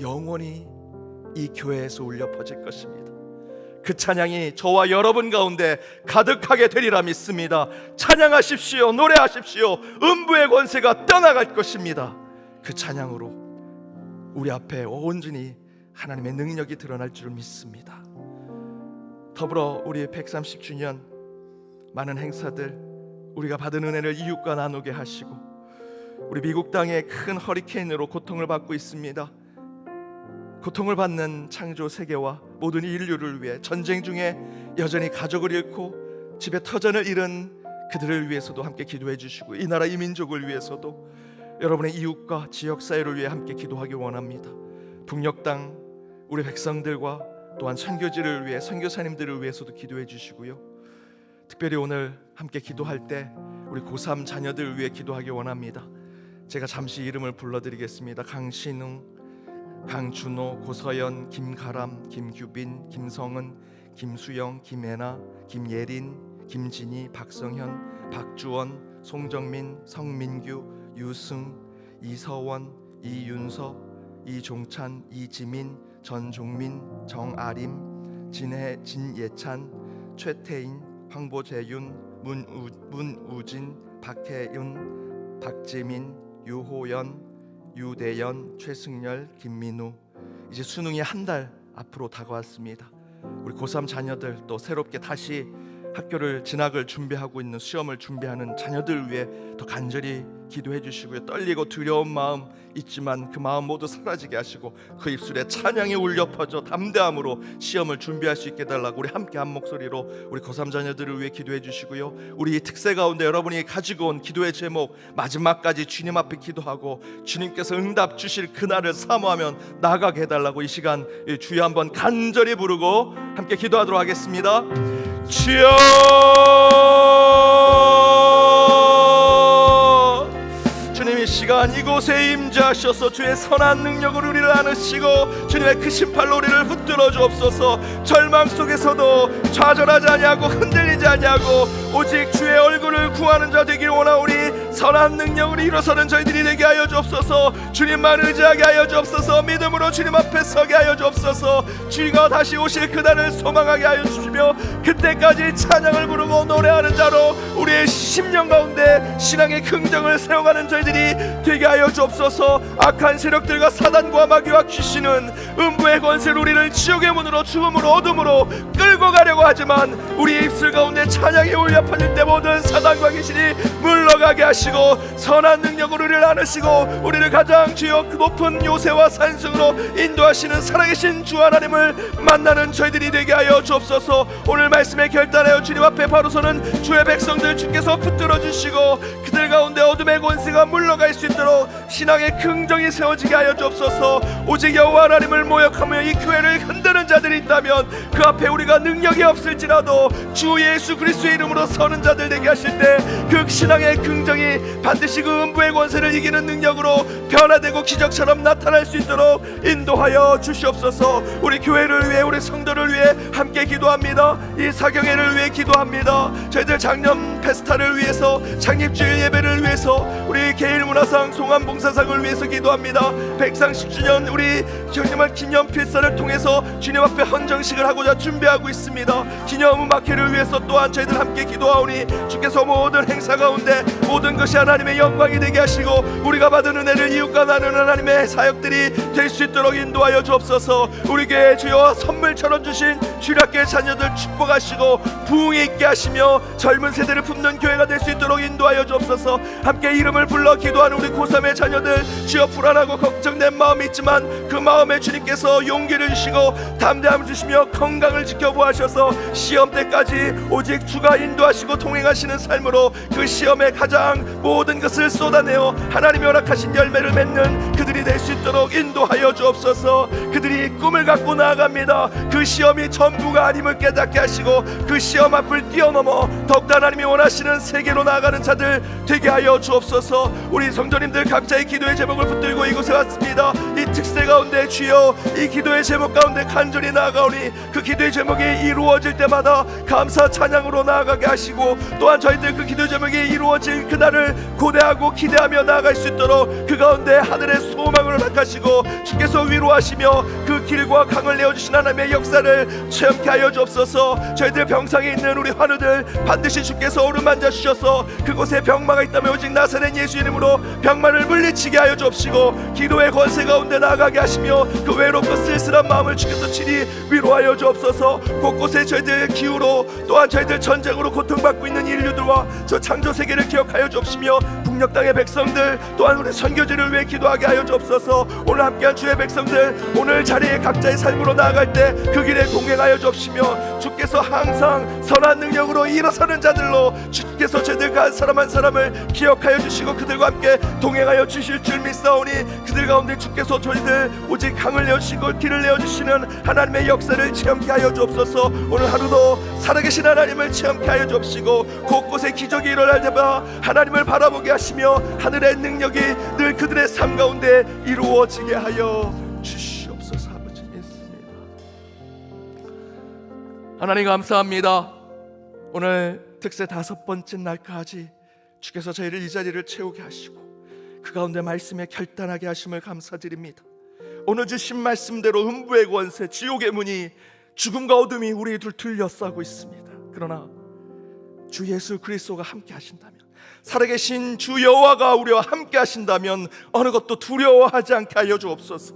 영원히 이 교회에서 울려 퍼질 것입니다. 그 찬양이 저와 여러분 가운데 가득하게 되리라 믿습니다. 찬양하십시오. 노래하십시오. 음부의 권세가 떠나갈 것입니다. 그 찬양으로 우리 앞에 온전히 하나님의 능력이 드러날 줄 믿습니다. 더불어 우리 130주년 많은 행사들, 우리가 받은 은혜를 이웃과 나누게 하시고, 우리 미국 땅에 큰 허리케인으로 고통을 받고 있습니다. 고통을 받는 창조 세계와 모든 인류를 위해, 전쟁 중에 여전히 가족을 잃고 집에 터전을 잃은 그들을 위해서도 함께 기도해 주시고, 이 나라 이 민족을 위해서도 여러분의 이웃과 지역사회를 위해 함께 기도하기 원합니다. 북녘 땅 우리 백성들과 또한 선교지를 위해, 선교사님들을 위해서도 기도해 주시고요. 특별히 오늘 함께 기도할 때 우리 고3 자녀들을 위해 기도하기 원합니다. 제가 잠시 이름을 불러드리겠습니다. 강신웅, 강준호, 고서연, 김가람, 김규빈, 김성은, 김수영, 김애나, 김예린, 김진희, 박성현, 박주원, 송정민, 성민규, 유승, 이서원, 이윤서, 이종찬, 이지민, 전종민, 정아림, 진예찬, 최태인, 황보재윤, 문우진, 박혜윤, 박재민, 유호연, 유대연, 최승열, 김민우. 이제 수능이 한 달 앞으로 다가왔습니다. 우리 고3 자녀들, 또 새롭게 다시 학교를 진학을 준비하고 있는, 시험을 준비하는 자녀들을 위해 더 간절히 기도해 주시고요. 떨리고 두려운 마음 있지만 그 마음 모두 사라지게 하시고 그 입술에 찬양이 울려 퍼져 담대함으로 시험을 준비할 수 있게 달라고 우리 함께 한 목소리로 우리 고3 자녀들을 위해 기도해 주시고요. 우리 특세 가운데 여러분이 가지고 온 기도의 제목, 마지막까지 주님 앞에 기도하고 주님께서 응답 주실 그날을 사모하면 나가게 해달라고 이 시간 주여 한번 간절히 부르고 함께 기도하도록 하겠습니다. 주여, 주님 이 시간 이곳에 임재하셔서 주의 선한 능력으로 우리를 안으시고 주님의 크신 팔로 우리를 붙들어 주옵소서. 절망 속에서도 좌절하지 아니하고 흔들리지 아니하고 오직 주의 얼굴을 구하는 자 되길 원하오니 선한 능력으로 일어서는 저희들이 되게 하여 주옵소서. 주님만 의지하게 하여 주옵소서. 믿음으로 주님 앞에 서게 하여 주옵소서. 주가 다시 오실 그날을 소망하게 하여 주시며 그때까지 찬양을 부르고 노래하는 자로 우리의 심령 가운데 신앙의 긍정을 세워가는 저희들이 되게 하여 주옵소서. 악한 세력들과 사단과 마귀와 귀신은 음부의 권세로 우리를 지옥의 문으로, 죽음으로, 어둠으로 끌고 가려고 하지만 우리의 입술 가운데 찬양이 울려 퍼질 때 모든 사단과 귀신이 물러가게 하시고 선한 능력으로 우리를 안으시고 우리를 가장 주여 그 높은 요새와 산승으로 인도하시는 살아계신 주 하나님을 만나는 저희들이 되게 하여 주옵소서. 오늘 말씀에 결단하여 주님 앞에 바로 서는 주의 백성들 주께서 붙들어 주시고 그들 가운데 어둠의 권세가 물러갈 수 있도록 신앙의 긍정이 세워지게 하여 주옵소서. 오직 여호와 하나님을 모욕하며 이 교회를 흔드는 자들이 있다면 그 앞에 우리가 능력이 없을지라도 주 예수 그리스도의 이름으로 서는 자들 되게 하실 때 그 신앙의 긍정이 반드시 그 음부의 권세를 이기는 능력으로 변화되고 기적처럼 나타날 수 있도록 인도하여 주시옵소서. 우리 교회를 위해, 우리 성도를 위해 함께 기도합니다. 이 사경회를 위해 기도합니다. 저희들 작년 페스타를 위해서, 창립주일 예배를 위해서, 우리 개일문화상 송암봉사상을 위해서 기도합니다. 130주년 우리 정말 기념 필사를 통해서 주님 앞에 헌정식을 하고자 준비하고 있습니다. 기념음악회를 위해서 또한 저희들 함께 기도하오니 주께서 모든 행사 가운데 모든 것이 하나님의 영광이 되게 하시고 우리가 받은 은혜를 이웃과 나누는 하나님의 사역들이 될 수 있도록 인도하여 주옵소서. 우리 교회 주여 선물 하늘처럼 주신 주일학교의 자녀들 축복하시고 부흥이 있게 하시며 젊은 세대를 품는 교회가 될 수 있도록 인도하여 주옵소서. 함께 이름을 불러 기도하는 우리 고3의 자녀들, 주여 불안하고 걱정된 마음이 있지만 그 마음에 주님께서 용기를 주시고 담대함을 주시며 건강을 지켜보아셔서 시험 때까지 오직 주가 인도하시고 동행하시는 삶으로 그 시험에 가장 모든 것을 쏟아내어 하나님이 허락하신 열매를 맺는 그들이 될 수 있도록 인도하여 주옵소서. 그들이 꿈을 갖고 나아갑니다. 그 시험이 전부가 아님을 깨닫게 하시고 그 시험 앞을 뛰어넘어 더욱더 하나님이 원하시는 세계로 나아가는 자들 되게 하여 주옵소서. 우리 성도님들 각자의 기도의 제목을 붙들고 이곳에 왔습니다. 이 특세 가운데 주여 이 기도의 제목 가운데 간절히 나아가오니 그 기도의 제목이 이루어질 때마다 감사 찬양으로 나아가게 하시고 또한 저희들 그 기도 제목이 이루어질 그날을 고대하고 기대하며 나아갈 수 있도록 그 가운데 하늘의 소망을 허락하시고 주께서 위로하시며 그 길과 강을 내어주신 하나님의 역사를 체험케 하여 주옵소서. 저희들 병상에 있는 우리 환우들 반드시 주께서 오르만져 주셔서 그곳에 병마가 있다면 오직 나사렛 예수 이름으로 병마를 물리치게 하여 주옵시고 기도의 권세 가운데 나아가게 하시며 그 외롭고 쓸쓸한 마음을 주께서 친히 위로하여 주옵소서. 곳곳에 저희들 기후로 또한 저희들 전쟁으로 고통받고 있는 인류들과 저 창조 세계를 기억하여 주옵시며 북녘 땅의 백성들 또한 우리 선교지를 위해 기도하게 하여 주옵소서. 오늘 함께한 주의 백성들 오늘 자리에 각자의 삶으로 나아갈 때 그 길에 동행하여 주옵시며 주께서 항상 선한 능력으로 일어서는 자들로 주께서 저희들 한 사람 한 사람을 기억하여 주시고 그들과 함께 동행하여 주실 줄 믿사오니 그들 가운데 주께서 저희들 오직 강을 내어주시고 길을 내어주시는 하나님의 역사를 체험케 하여 주옵소서. 오늘 하루도 살아계신 하나님을 체험케 하여 주옵시고 곳곳에 기적이 일어날 때마다 하나님을 바라보게 하시며 하늘의 능력이 늘 그들의 삶 가운데 이루어지게 하여 주시옵소서. 아버지 믿습니다. 하나님 감사합니다. 오늘 특세 5번째 날까지 주께서 저희를 이 자리를 채우게 하시고 그 가운데 말씀에 결단하게 하심을 감사드립니다. 오늘 주신 말씀대로 음부의 권세 지옥의 문이 죽음과 어둠이 우리 둘러싸고 있습니다. 그러나 주 예수 그리스도가 함께 하신다면 살아계신 주 여호와가 우리와 함께 하신다면 어느 것도 두려워하지 않게 하여 주옵소서.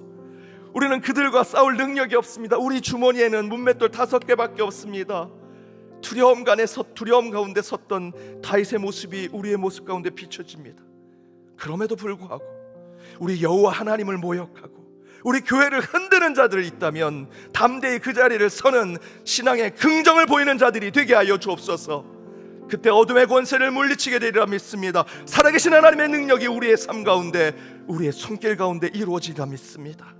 우리는 그들과 싸울 능력이 없습니다. 우리 주머니에는 문맷돌 5개밖에 없습니다. 두려움 가운데 섰던 다윗의 모습이 우리의 모습 가운데 비춰집니다. 그럼에도 불구하고 우리 여호와 하나님을 모욕하고 우리 교회를 흔드는 자들이 있다면 담대히 그 자리를 서는 신앙의 긍정을 보이는 자들이 되게 하여 주옵소서. 그때 어둠의 권세를 물리치게 되리라 믿습니다. 살아계신 하나님의 능력이 우리의 삶 가운데 우리의 손길 가운데 이루어지리라 믿습니다.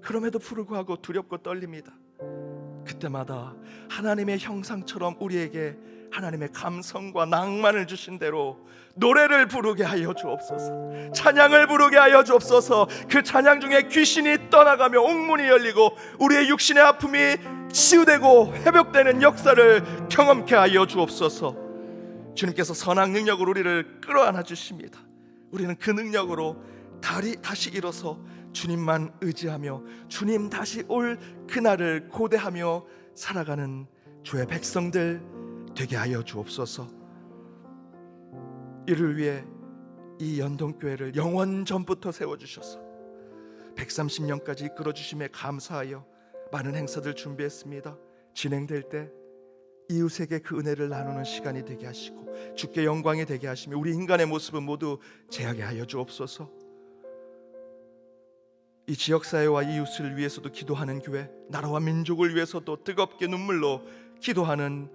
그럼에도 불구하고 두렵고 떨립니다. 그때마다 하나님의 형상처럼 우리에게 하나님의 감성과 낭만을 주신 대로 노래를 부르게 하여 주옵소서. 찬양을 부르게 하여 주옵소서. 그 찬양 중에 귀신이 떠나가며 옥문이 열리고 우리의 육신의 아픔이 치유되고 회복되는 역사를 경험케 하여 주옵소서. 주님께서 선한 능력으로 우리를 끌어안아 주십니다. 우리는 그 능력으로 다시 일어서 주님만 의지하며 주님 다시 올 그날을 고대하며 살아가는 주의 백성들 되게 하여 주옵소서. 이를 위해 이 연동교회를 영원 전부터 세워주셔서 130년까지 이끌어주심에 감사하여 많은 행사들 준비했습니다. 진행될 때 이웃에게 그 은혜를 나누는 시간이 되게 하시고 주께 영광이 되게 하시며 우리 인간의 모습은 모두 제하게 하여 주옵소서. 이 지역사회와 이웃을 위해서도 기도하는 교회, 나라와 민족을 위해서도 뜨겁게 눈물로 기도하는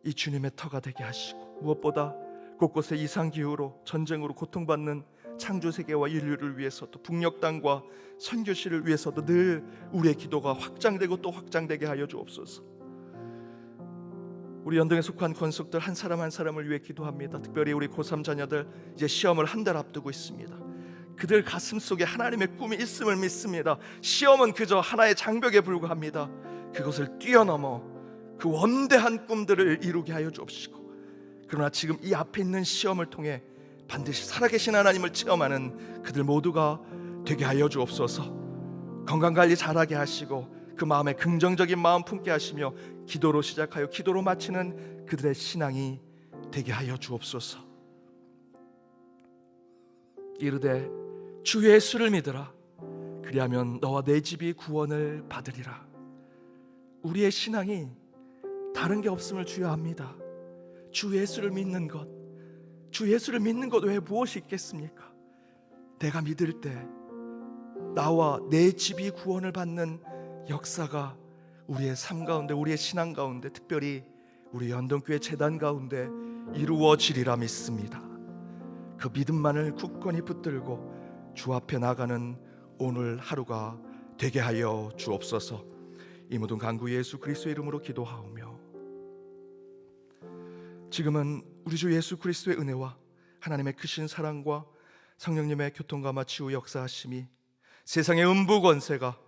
이 주님의 터가 되게 하시고 무엇보다 곳곳에 이상기후로 전쟁으로 고통받는 창조세계와 인류를 위해서도 북녘 땅과 선교시를 위해서도 늘 우리의 기도가 확장되고 또 확장되게 하여 주옵소서. 우리 연동에 속한 권속들 한 사람 한 사람을 위해 기도합니다. 특별히 우리 고3 자녀들 이제 시험을 한 달 앞두고 있습니다. 그들 가슴 속에 하나님의 꿈이 있음을 믿습니다. 시험은 그저 하나의 장벽에 불과합니다. 그것을 뛰어넘어 그 원대한 꿈들을 이루게 하여 주옵시고 그러나 지금 이 앞에 있는 시험을 통해 반드시 살아계신 하나님을 체험하는 그들 모두가 되게 하여 주옵소서. 건강관리 잘하게 하시고 그 마음에 긍정적인 마음 품게 하시며 기도로 시작하여 기도로 마치는 그들의 신앙이 되게 하여 주옵소서. 이르되 주 예수를 믿으라. 그리하면 너와 내 집이 구원을 받으리라. 우리의 신앙이 다른 게 없음을 주야합니다. 주 예수를 믿는 것, 주 예수를 믿는 것 외에 무엇이 있겠습니까? 내가 믿을 때 나와 내 집이 구원을 받는 역사가 우리의 삶 가운데, 우리의 신앙 가운데, 특별히 우리 연동교회 재단 가운데 이루어지리라 믿습니다. 그 믿음만을 굳건히 붙들고 주 앞에 나가는 오늘 하루가 되게 하여 주옵소서. 이 모든 간구 예수 그리스도의 이름으로 기도하오며, 지금은 우리 주 예수 그리스도의 은혜와 하나님의 크신 사랑과 성령님의 교통감화 치유 역사하심이 세상의 음부 권세가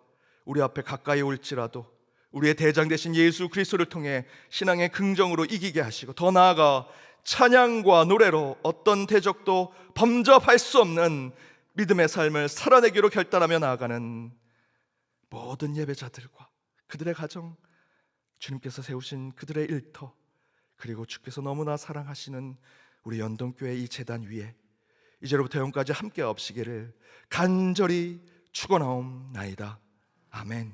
우리 앞에 가까이 올지라도 우리의 대장 되신 예수 그리스도를 통해 신앙의 긍정으로 이기게 하시고, 더 나아가 찬양과 노래로 어떤 대적도 범접할 수 없는 믿음의 삶을 살아내기로 결단하며 나아가는 모든 예배자들과 그들의 가정, 주님께서 세우신 그들의 일터, 그리고 주께서 너무나 사랑하시는 우리 연동교회 이 재단 위에 이제로부터 영까지 함께 없으기를 간절히 축원하옵나이다. 아멘.